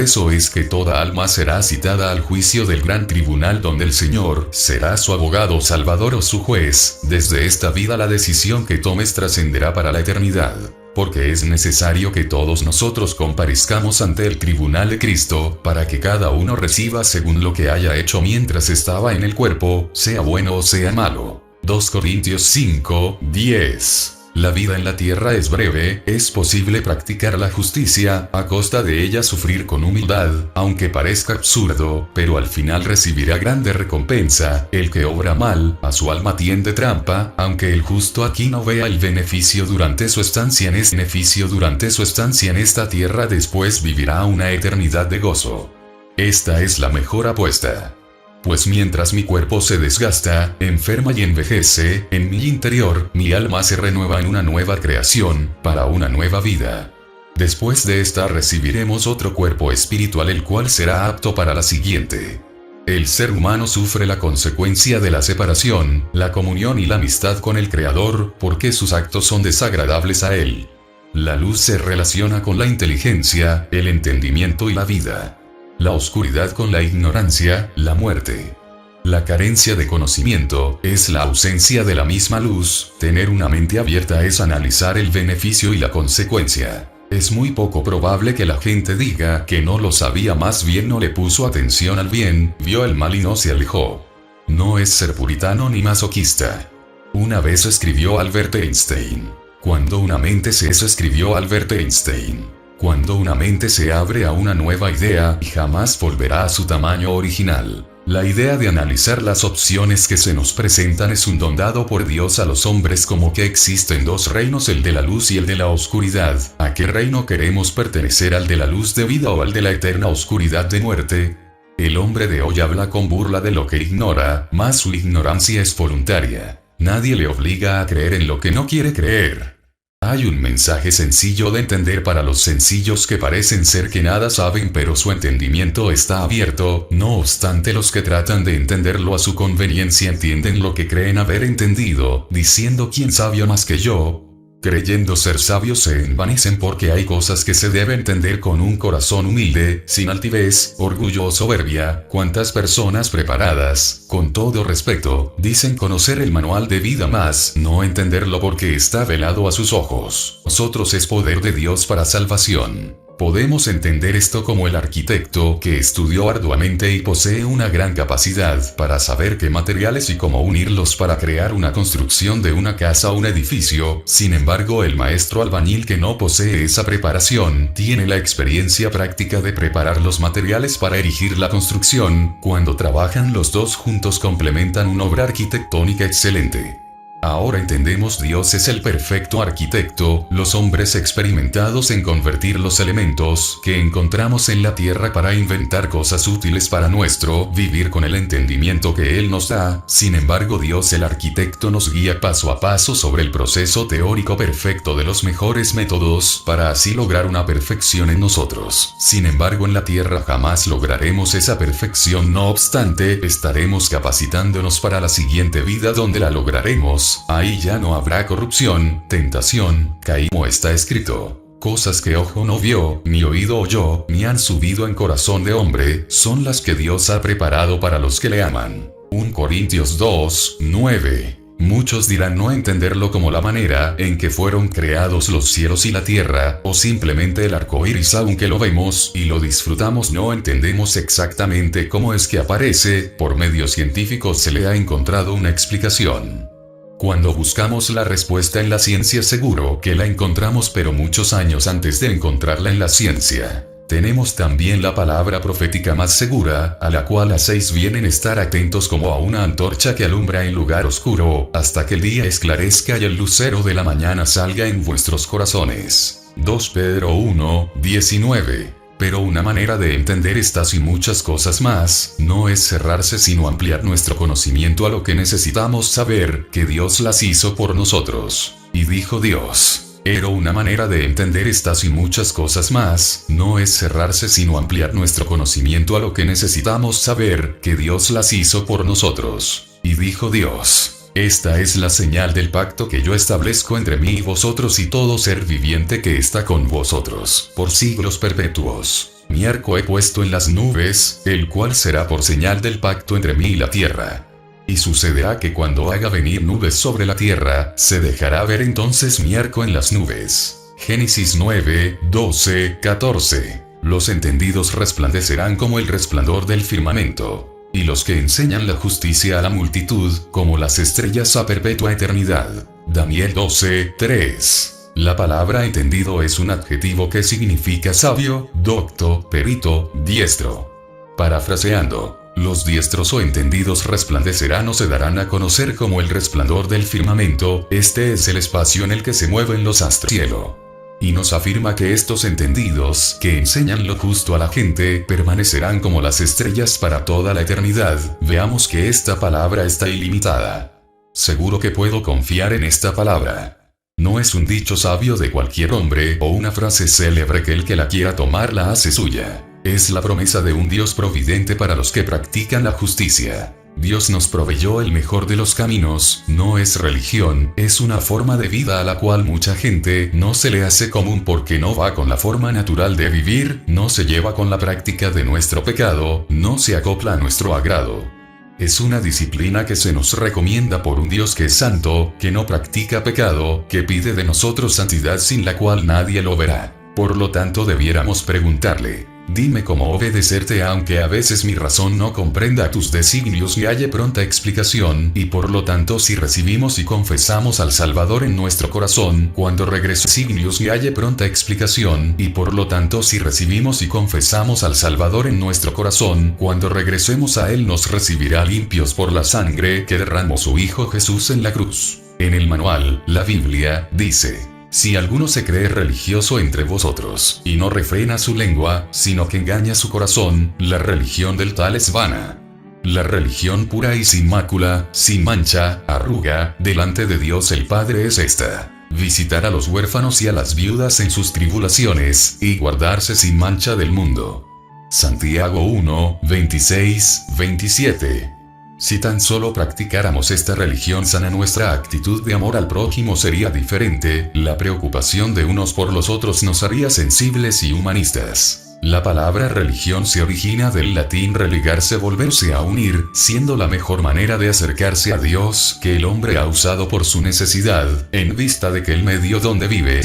eso es que toda alma será citada al juicio del gran tribunal, donde el Señor será su abogado, salvador o su juez. Desde esta vida la decisión que tomes trascenderá para la eternidad. Porque es necesario que todos nosotros comparezcamos ante el tribunal de Cristo, para que cada uno reciba según lo que haya hecho mientras estaba en el cuerpo, sea bueno o sea malo. 2 Corintios 5, 10. La vida en la tierra es breve, es posible practicar la justicia, a costa de ella sufrir con humildad, aunque parezca absurdo, pero al final recibirá grande recompensa. El que obra mal, a su alma tiende trampa, aunque el justo aquí no vea el beneficio durante su estancia en esta tierra, después vivirá una eternidad de gozo. Esta es la mejor apuesta. Pues mientras mi cuerpo se desgasta, enferma y envejece, en mi interior, mi alma se renueva en una nueva creación, para una nueva vida. Después de esta recibiremos otro cuerpo espiritual el cual será apto para la siguiente. El ser humano sufre la consecuencia de la separación, la comunión y la amistad con el Creador, porque sus actos son desagradables a Él. La luz se relaciona con la inteligencia, el entendimiento y la vida. La oscuridad con la ignorancia, la muerte. La carencia de conocimiento es la ausencia de la misma luz. Tener una mente abierta es analizar el beneficio y la consecuencia. Es muy poco probable que la gente diga que no lo sabía, más bien no le puso atención al bien, vio el mal y no se alejó. No es ser puritano ni masoquista. Una vez escribió Albert Einstein. Cuando una mente se escribió Albert Einstein. Cuando una mente se abre a una nueva idea, jamás volverá a su tamaño original. La idea de analizar las opciones que se nos presentan es un don dado por Dios a los hombres, como que existen dos reinos, el de la luz y el de la oscuridad. ¿A qué reino queremos pertenecer? ¿Al de la luz de vida o al de la eterna oscuridad de muerte? El hombre de hoy habla con burla de lo que ignora, mas su ignorancia es voluntaria. Nadie le obliga a creer en lo que no quiere creer. Hay un mensaje sencillo de entender para los sencillos que parecen ser que nada saben, pero su entendimiento está abierto. No obstante, los que tratan de entenderlo a su conveniencia entienden lo que creen haber entendido, diciendo: ¿quién sabio más que yo? Creyendo ser sabios se envanecen, porque hay cosas que se debe entender con un corazón humilde, sin altivez, orgullo o soberbia. ¿Cuántas personas preparadas, con todo respeto, dicen conocer el manual de vida, mas no entenderlo porque está velado a sus ojos? Nosotros es poder de Dios para salvación. Podemos entender esto como el arquitecto que estudió arduamente y posee una gran capacidad para saber qué materiales y cómo unirlos para crear una construcción de una casa o un edificio. Sin embargo, el maestro albañil que no posee esa preparación tiene la experiencia práctica de preparar los materiales para erigir la construcción. Cuando trabajan los dos juntos complementan una obra arquitectónica excelente. Ahora entendemos: Dios es el perfecto arquitecto, los hombres experimentados en convertir los elementos que encontramos en la tierra para inventar cosas útiles para nuestro vivir con el entendimiento que Él nos da. Sin embargo, Dios el arquitecto nos guía paso a paso sobre el proceso teórico perfecto de los mejores métodos para así lograr una perfección en nosotros. Sin embargo, en la tierra jamás lograremos esa perfección. No obstante, estaremos capacitándonos para la siguiente vida, donde la lograremos. Ahí ya no habrá corrupción, tentación, como está escrito: cosas que ojo no vio, ni oído oyó, ni han subido en corazón de hombre, son las que Dios ha preparado para los que le aman. 1 Corintios 2, 9. Muchos dirán no entenderlo como la manera en que fueron creados los cielos y la tierra, o simplemente el arco iris. Aunque lo vemos y lo disfrutamos, no entendemos exactamente cómo es que aparece. Por medios científicos se le ha encontrado una explicación. Cuando buscamos la respuesta en la ciencia, seguro que la encontramos, pero muchos años antes de encontrarla en la ciencia, tenemos también la palabra profética más segura, a la cual hacéis bien en estar atentos como a una antorcha que alumbra en lugar oscuro, hasta que el día esclarezca y el lucero de la mañana salga en vuestros corazones. 2 Pedro 1, 19. Pero una manera de entender estas y muchas cosas más, no es cerrarse, sino ampliar nuestro conocimiento a lo que necesitamos saber, que Dios las hizo por nosotros. Y dijo Dios: pero una manera de entender estas y muchas cosas más, no es cerrarse, sino ampliar nuestro conocimiento a lo que necesitamos saber, que Dios las hizo por nosotros. Y dijo Dios: esta es la señal del pacto que yo establezco entre mí y vosotros y todo ser viviente que está con vosotros, por siglos perpetuos. Mi arco he puesto en las nubes, el cual será por señal del pacto entre mí y la tierra. Y sucederá que cuando haga venir nubes sobre la tierra, se dejará ver entonces mi arco en las nubes. Génesis 9, 12, 14. Los entendidos resplandecerán como el resplandor del firmamento, y los que enseñan la justicia a la multitud, como las estrellas a perpetua eternidad. Daniel 12, 3. La palabra entendido es un adjetivo que significa sabio, docto, perito, diestro. Parafraseando: los diestros o entendidos resplandecerán o se darán a conocer como el resplandor del firmamento. Este es el espacio en el que se mueven los astros del cielo. Y nos afirma que estos entendidos, que enseñan lo justo a la gente, permanecerán como las estrellas para toda la eternidad. Veamos que esta palabra está ilimitada. Seguro que puedo confiar en esta palabra. No es un dicho sabio de cualquier hombre o una frase célebre que el que la quiera tomar la hace suya. Es la promesa de un Dios providente para los que practican la justicia. Dios nos proveyó el mejor de los caminos, no es religión, es una forma de vida a la cual mucha gente no se le hace común porque no va con la forma natural de vivir, no se lleva con la práctica de nuestro pecado, no se acopla a nuestro agrado. Es una disciplina que se nos recomienda por un Dios que es santo, que no practica pecado, que pide de nosotros santidad sin la cual nadie lo verá. Por lo tanto debiéramos preguntarle: dime cómo obedecerte aunque a veces mi razón no comprenda tus designios y halle pronta explicación, y por lo tanto si recibimos y confesamos al Salvador en nuestro corazón, cuando regrese designios y halle pronta explicación, y por lo tanto si recibimos y confesamos al Salvador en nuestro corazón, cuando regresemos a Él nos recibirá limpios por la sangre que derramó su Hijo Jesús en la cruz. En el manual, la Biblia, dice: si alguno se cree religioso entre vosotros, y no refrena su lengua, sino que engaña su corazón, la religión del tal es vana. La religión pura y sin mácula, sin mancha, arruga, delante de Dios el Padre es esta: visitar a los huérfanos y a las viudas en sus tribulaciones, y guardarse sin mancha del mundo. Santiago 1, 26, 27. Si tan solo practicáramos esta religión sana, nuestra actitud de amor al prójimo sería diferente, la preocupación de unos por los otros nos haría sensibles y humanistas. La palabra religión se origina del latín religarse, volverse a unir, siendo la mejor manera de acercarse a Dios que el hombre ha usado por su necesidad, en vista de que el medio donde vive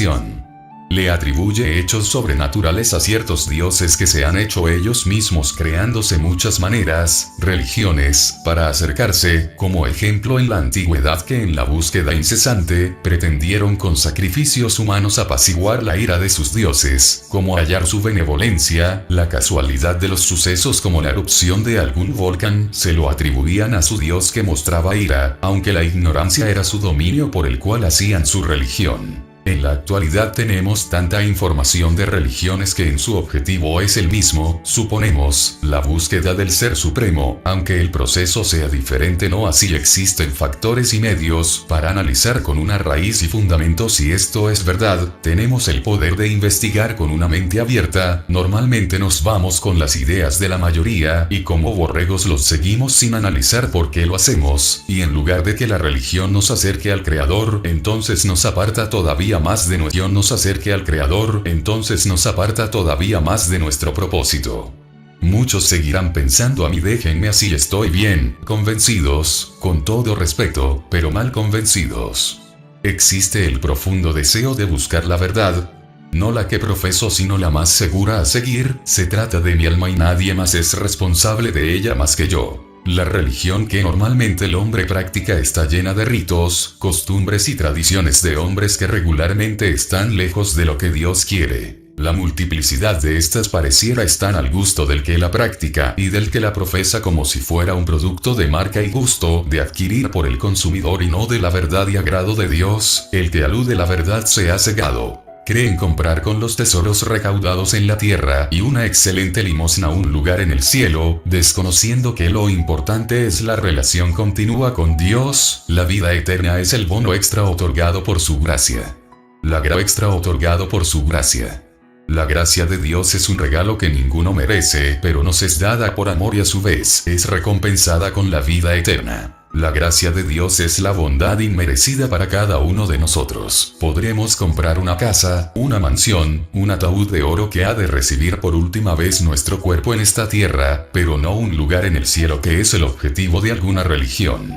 le atribuye hechos sobrenaturales a ciertos dioses que se han hecho ellos mismos, creándose muchas maneras, religiones, para acercarse, como ejemplo en la antigüedad que en la búsqueda incesante, pretendieron con sacrificios humanos apaciguar la ira de sus dioses, como hallar su benevolencia, la casualidad de los sucesos como la erupción de algún volcán, se lo atribuían a su dios que mostraba ira, aunque la ignorancia era su dominio por el cual hacían su religión. En la actualidad tenemos tanta información de religiones que en su objetivo es el mismo, suponemos, la búsqueda del Ser Supremo, aunque el proceso sea diferente. No así existen factores y medios para analizar con una raíz y fundamento si esto es verdad. Tenemos el poder de investigar con una mente abierta. Normalmente nos vamos con las ideas de la mayoría y como borregos los seguimos sin analizar por qué lo hacemos, y en lugar de que la religión nos acerque al Creador, entonces nos aparta todavía más de nuestro propósito. Muchos seguirán pensando: a mí déjenme así, estoy bien, convencidos, con todo respeto, pero mal convencidos. Existe el profundo deseo de buscar la verdad, no la que profeso sino la más segura a seguir. Se trata de mi alma y nadie más es responsable de ella más que yo. La religión que normalmente el hombre practica está llena de ritos, costumbres y tradiciones de hombres que regularmente están lejos de lo que Dios quiere. La multiplicidad de estas pareciera estar al gusto del que la practica y del que la profesa, como si fuera un producto de marca y gusto de adquirir por el consumidor y no de la verdad y agrado de Dios. El que alude la verdad se ha cegado. Creen comprar con los tesoros recaudados en la tierra y una excelente limosna un lugar en el cielo, desconociendo que lo importante es la relación continua con Dios. La vida eterna es el bono extra otorgado por su gracia. La gracia de Dios es un regalo que ninguno merece, pero nos es dada por amor y a su vez es recompensada con la vida eterna. La gracia de Dios es la bondad inmerecida para cada uno de nosotros. Podremos comprar una casa, una mansión, un ataúd de oro que ha de recibir por última vez nuestro cuerpo en esta tierra, pero no un lugar en el cielo, que es el objetivo de alguna religión.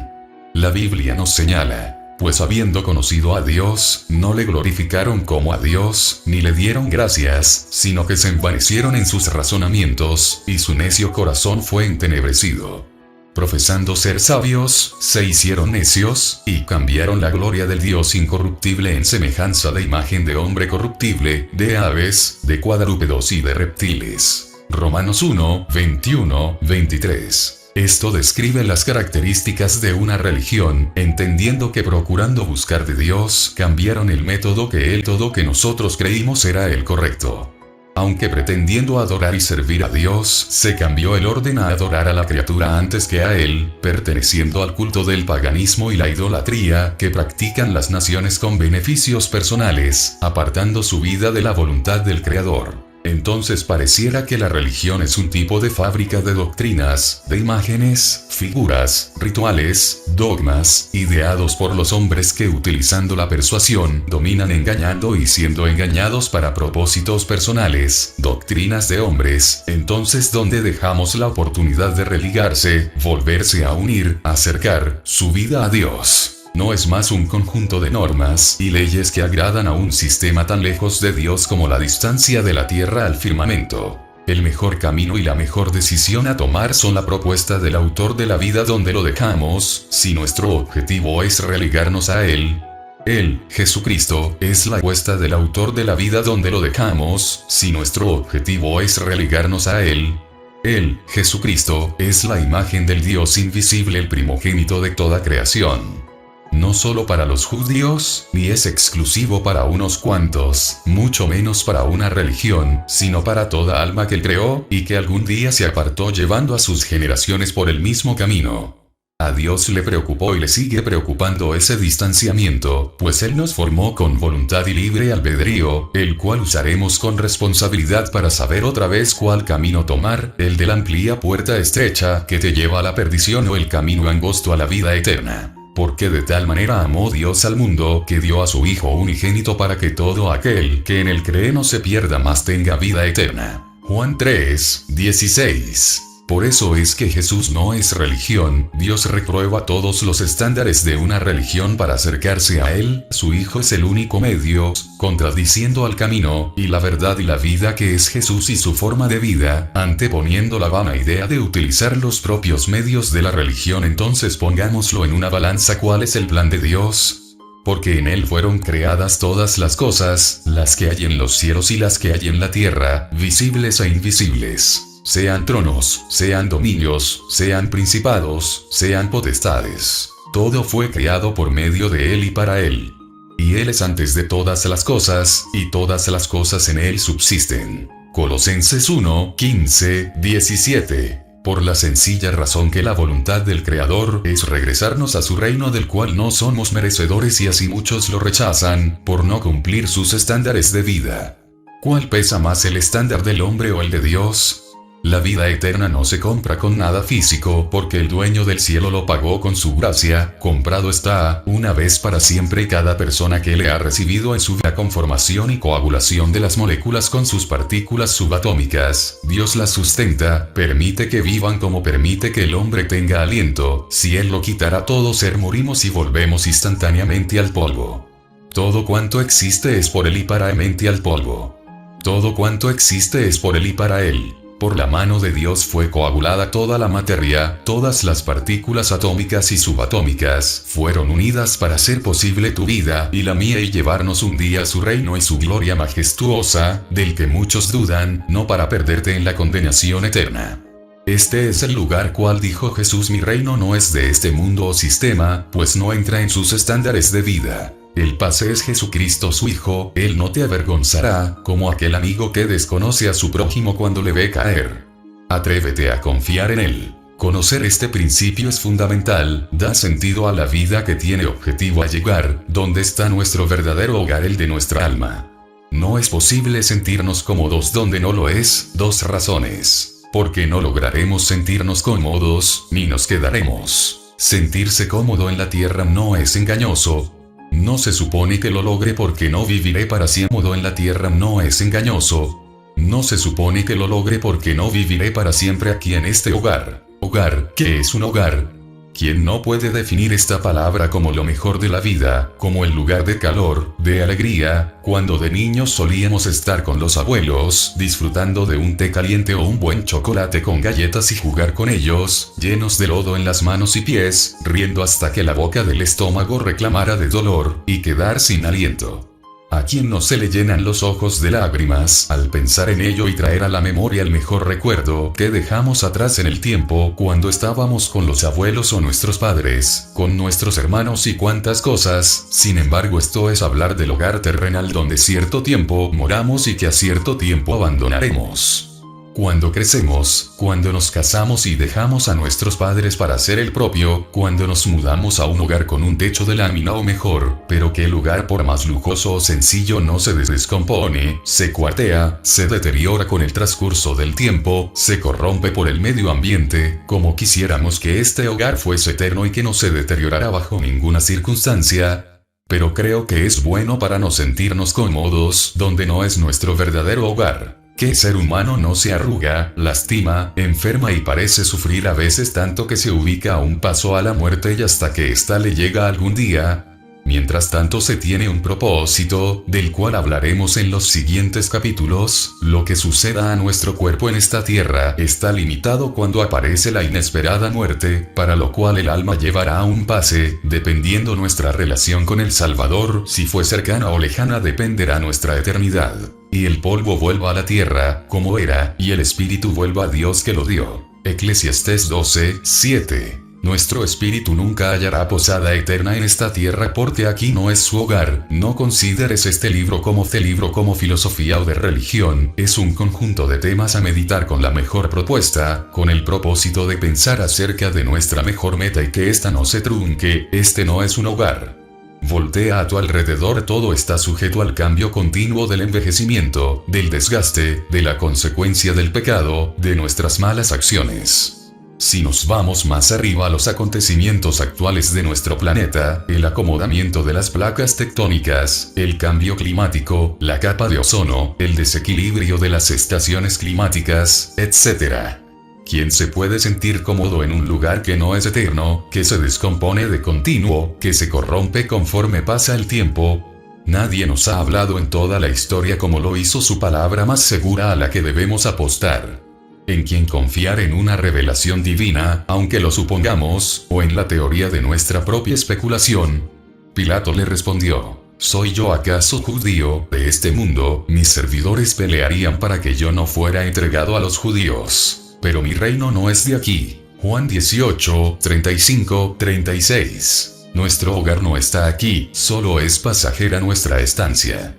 La Biblia nos señala: pues habiendo conocido a Dios, no le glorificaron como a Dios, ni le dieron gracias, sino que se envanecieron en sus razonamientos, y su necio corazón fue entenebrecido. Profesando ser sabios, se hicieron necios, y cambiaron la gloria del Dios incorruptible en semejanza de imagen de hombre corruptible, de aves, de cuadrúpedos y de reptiles. Romanos 1, 21, 23. Esto describe las características de una religión, entendiendo que procurando buscar de Dios, cambiaron el método que nosotros creímos era el correcto. Aunque pretendiendo adorar y servir a Dios, se cambió el orden a adorar a la criatura antes que a Él, perteneciendo al culto del paganismo y la idolatría que practican las naciones con beneficios personales, apartando su vida de la voluntad del Creador. Entonces pareciera que la religión es un tipo de fábrica de doctrinas, de imágenes, figuras, rituales, dogmas, ideados por los hombres que utilizando la persuasión, dominan engañando y siendo engañados para propósitos personales, doctrinas de hombres. Entonces, ¿dónde dejamos la oportunidad de religarse, volverse a unir, acercar su vida a Dios? No es más un conjunto de normas y leyes que agradan a un sistema tan lejos de Dios como la distancia de la tierra al firmamento. El mejor camino y la mejor decisión a tomar son la propuesta del autor de la vida donde lo dejamos, si nuestro objetivo es religarnos a Él. Él, Jesucristo, es la propuesta del autor de la vida donde lo dejamos, si nuestro objetivo es religarnos a Él. Él, Jesucristo, es la imagen del Dios invisible, el primogénito de toda creación. No solo para los judíos, ni es exclusivo para unos cuantos, mucho menos para una religión, sino para toda alma que Él creó, y que algún día se apartó llevando a sus generaciones por el mismo camino. A Dios le preocupó y le sigue preocupando ese distanciamiento, pues Él nos formó con voluntad y libre albedrío, el cual usaremos con responsabilidad para saber otra vez cuál camino tomar, el de la amplia puerta estrecha que te lleva a la perdición o el camino angosto a la vida eterna. Porque de tal manera amó Dios al mundo, que dio a su Hijo unigénito para que todo aquel que en él cree no se pierda, mas tenga vida eterna. Juan 3:16. Por eso es que Jesús no es religión. Dios reprueba todos los estándares de una religión para acercarse a Él. Su Hijo es el único medio, contradiciendo al camino, y la verdad y la vida que es Jesús y su forma de vida, anteponiendo la vana idea de utilizar los propios medios de la religión. Entonces pongámoslo en una balanza: ¿cuál es el plan de Dios? Porque en Él fueron creadas todas las cosas, las que hay en los cielos y las que hay en la tierra, visibles e invisibles. Sean tronos, sean dominios, sean principados, sean potestades. Todo fue creado por medio de Él y para Él. Y Él es antes de todas las cosas, y todas las cosas en Él subsisten. Colosenses 1:15-17. Por la sencilla razón que la voluntad del Creador es regresarnos a su reino, del cual no somos merecedores, y así muchos lo rechazan, por no cumplir sus estándares de vida. ¿Cuál pesa más, el estándar del hombre o el de Dios? La vida eterna no se compra con nada físico, porque el dueño del cielo lo pagó con su gracia. Comprado está, una vez para siempre, cada persona que le ha recibido en su vida. Conformación y coagulación de las moléculas con sus partículas subatómicas. Dios las sustenta, permite que vivan como permite que el hombre tenga aliento. Si Él lo quitara, todo ser morimos y volvemos instantáneamente al polvo. Todo cuanto existe es por Él y para Él, al polvo. Todo cuanto existe es por Él y para Él. Por la mano de Dios fue coagulada toda la materia, todas las partículas atómicas y subatómicas fueron unidas para hacer posible tu vida y la mía, y llevarnos un día a su reino y su gloria majestuosa, del que muchos dudan, no para perderte en la condenación eterna. Este es el lugar cual dijo Jesús: mi reino no es de este mundo o sistema, pues no entra en sus estándares de vida. El pase es Jesucristo su Hijo. Él no te avergonzará, como aquel amigo que desconoce a su prójimo cuando le ve caer. Atrévete a confiar en Él. Conocer este principio es fundamental, da sentido a la vida que tiene objetivo a llegar, donde está nuestro verdadero hogar, el de nuestra alma. No es posible sentirnos cómodos donde no lo es. 2 razones. Porque no lograremos sentirnos cómodos, ni nos quedaremos. Sentirse cómodo en la tierra no es engañoso. No se supone que lo logre porque no viviré para siempre. Cómodo en la tierra no es engañoso. No se supone que lo logre porque no viviré para siempre aquí en este hogar. Hogar, ¿qué es un hogar? ¿Quién no puede definir esta palabra como lo mejor de la vida, como el lugar de calor, de alegría, cuando de niños solíamos estar con los abuelos, disfrutando de un té caliente o un buen chocolate con galletas y jugar con ellos, llenos de lodo en las manos y pies, riendo hasta que la boca del estómago reclamara de dolor, y quedar sin aliento? ¿A quién no se le llenan los ojos de lágrimas al pensar en ello y traer a la memoria el mejor recuerdo que dejamos atrás en el tiempo cuando estábamos con los abuelos o nuestros padres, con nuestros hermanos y cuantas cosas? Sin embargo, esto es hablar del hogar terrenal donde cierto tiempo moramos y que a cierto tiempo abandonaremos. Cuando crecemos, cuando nos casamos y dejamos a nuestros padres para hacer el propio, cuando nos mudamos a un hogar con un techo de lámina o mejor, pero que el lugar por más lujoso o sencillo no se descompone, se cuartea, se deteriora con el transcurso del tiempo, se corrompe por el medio ambiente, como quisiéramos que este hogar fuese eterno y que no se deteriorara bajo ninguna circunstancia. Pero creo que es bueno para no sentirnos cómodos donde no es nuestro verdadero hogar. ¿Qué ser humano no se arruga, lastima, enferma y parece sufrir a veces tanto que se ubica a un paso a la muerte y hasta que ésta le llega algún día? Mientras tanto se tiene un propósito, del cual hablaremos en los siguientes capítulos. Lo que suceda a nuestro cuerpo en esta tierra está limitado cuando aparece la inesperada muerte, para lo cual el alma llevará un pase, dependiendo nuestra relación con el Salvador, si fue cercana o lejana dependerá nuestra eternidad. Y el polvo vuelva a la tierra, como era, y el espíritu vuelva a Dios que lo dio. Eclesiastés 12:7. Nuestro espíritu nunca hallará posada eterna en esta tierra porque aquí no es su hogar. No consideres este libro como filosofía o de religión. Es un conjunto de temas a meditar con la mejor propuesta, con el propósito de pensar acerca de nuestra mejor meta y que ésta no se trunque. Este no es un hogar. Voltea a tu alrededor, todo está sujeto al cambio continuo del envejecimiento, del desgaste, de la consecuencia del pecado, de nuestras malas acciones. Si nos vamos más arriba a los acontecimientos actuales de nuestro planeta, el acomodamiento de las placas tectónicas, el cambio climático, la capa de ozono, el desequilibrio de las estaciones climáticas, etc. ¿Quién se puede sentir cómodo en un lugar que no es eterno, que se descompone de continuo, que se corrompe conforme pasa el tiempo? Nadie nos ha hablado en toda la historia como lo hizo su palabra más segura a la que debemos apostar. ¿En quién confiar? ¿En una revelación divina, aunque lo supongamos, o en la teoría de nuestra propia especulación? Pilato le respondió: ¿soy yo acaso judío de este mundo? Mis servidores pelearían para que yo no fuera entregado a los judíos, pero mi reino no es de aquí. Juan 18:35-36. Nuestro hogar no está aquí, solo es pasajera nuestra estancia.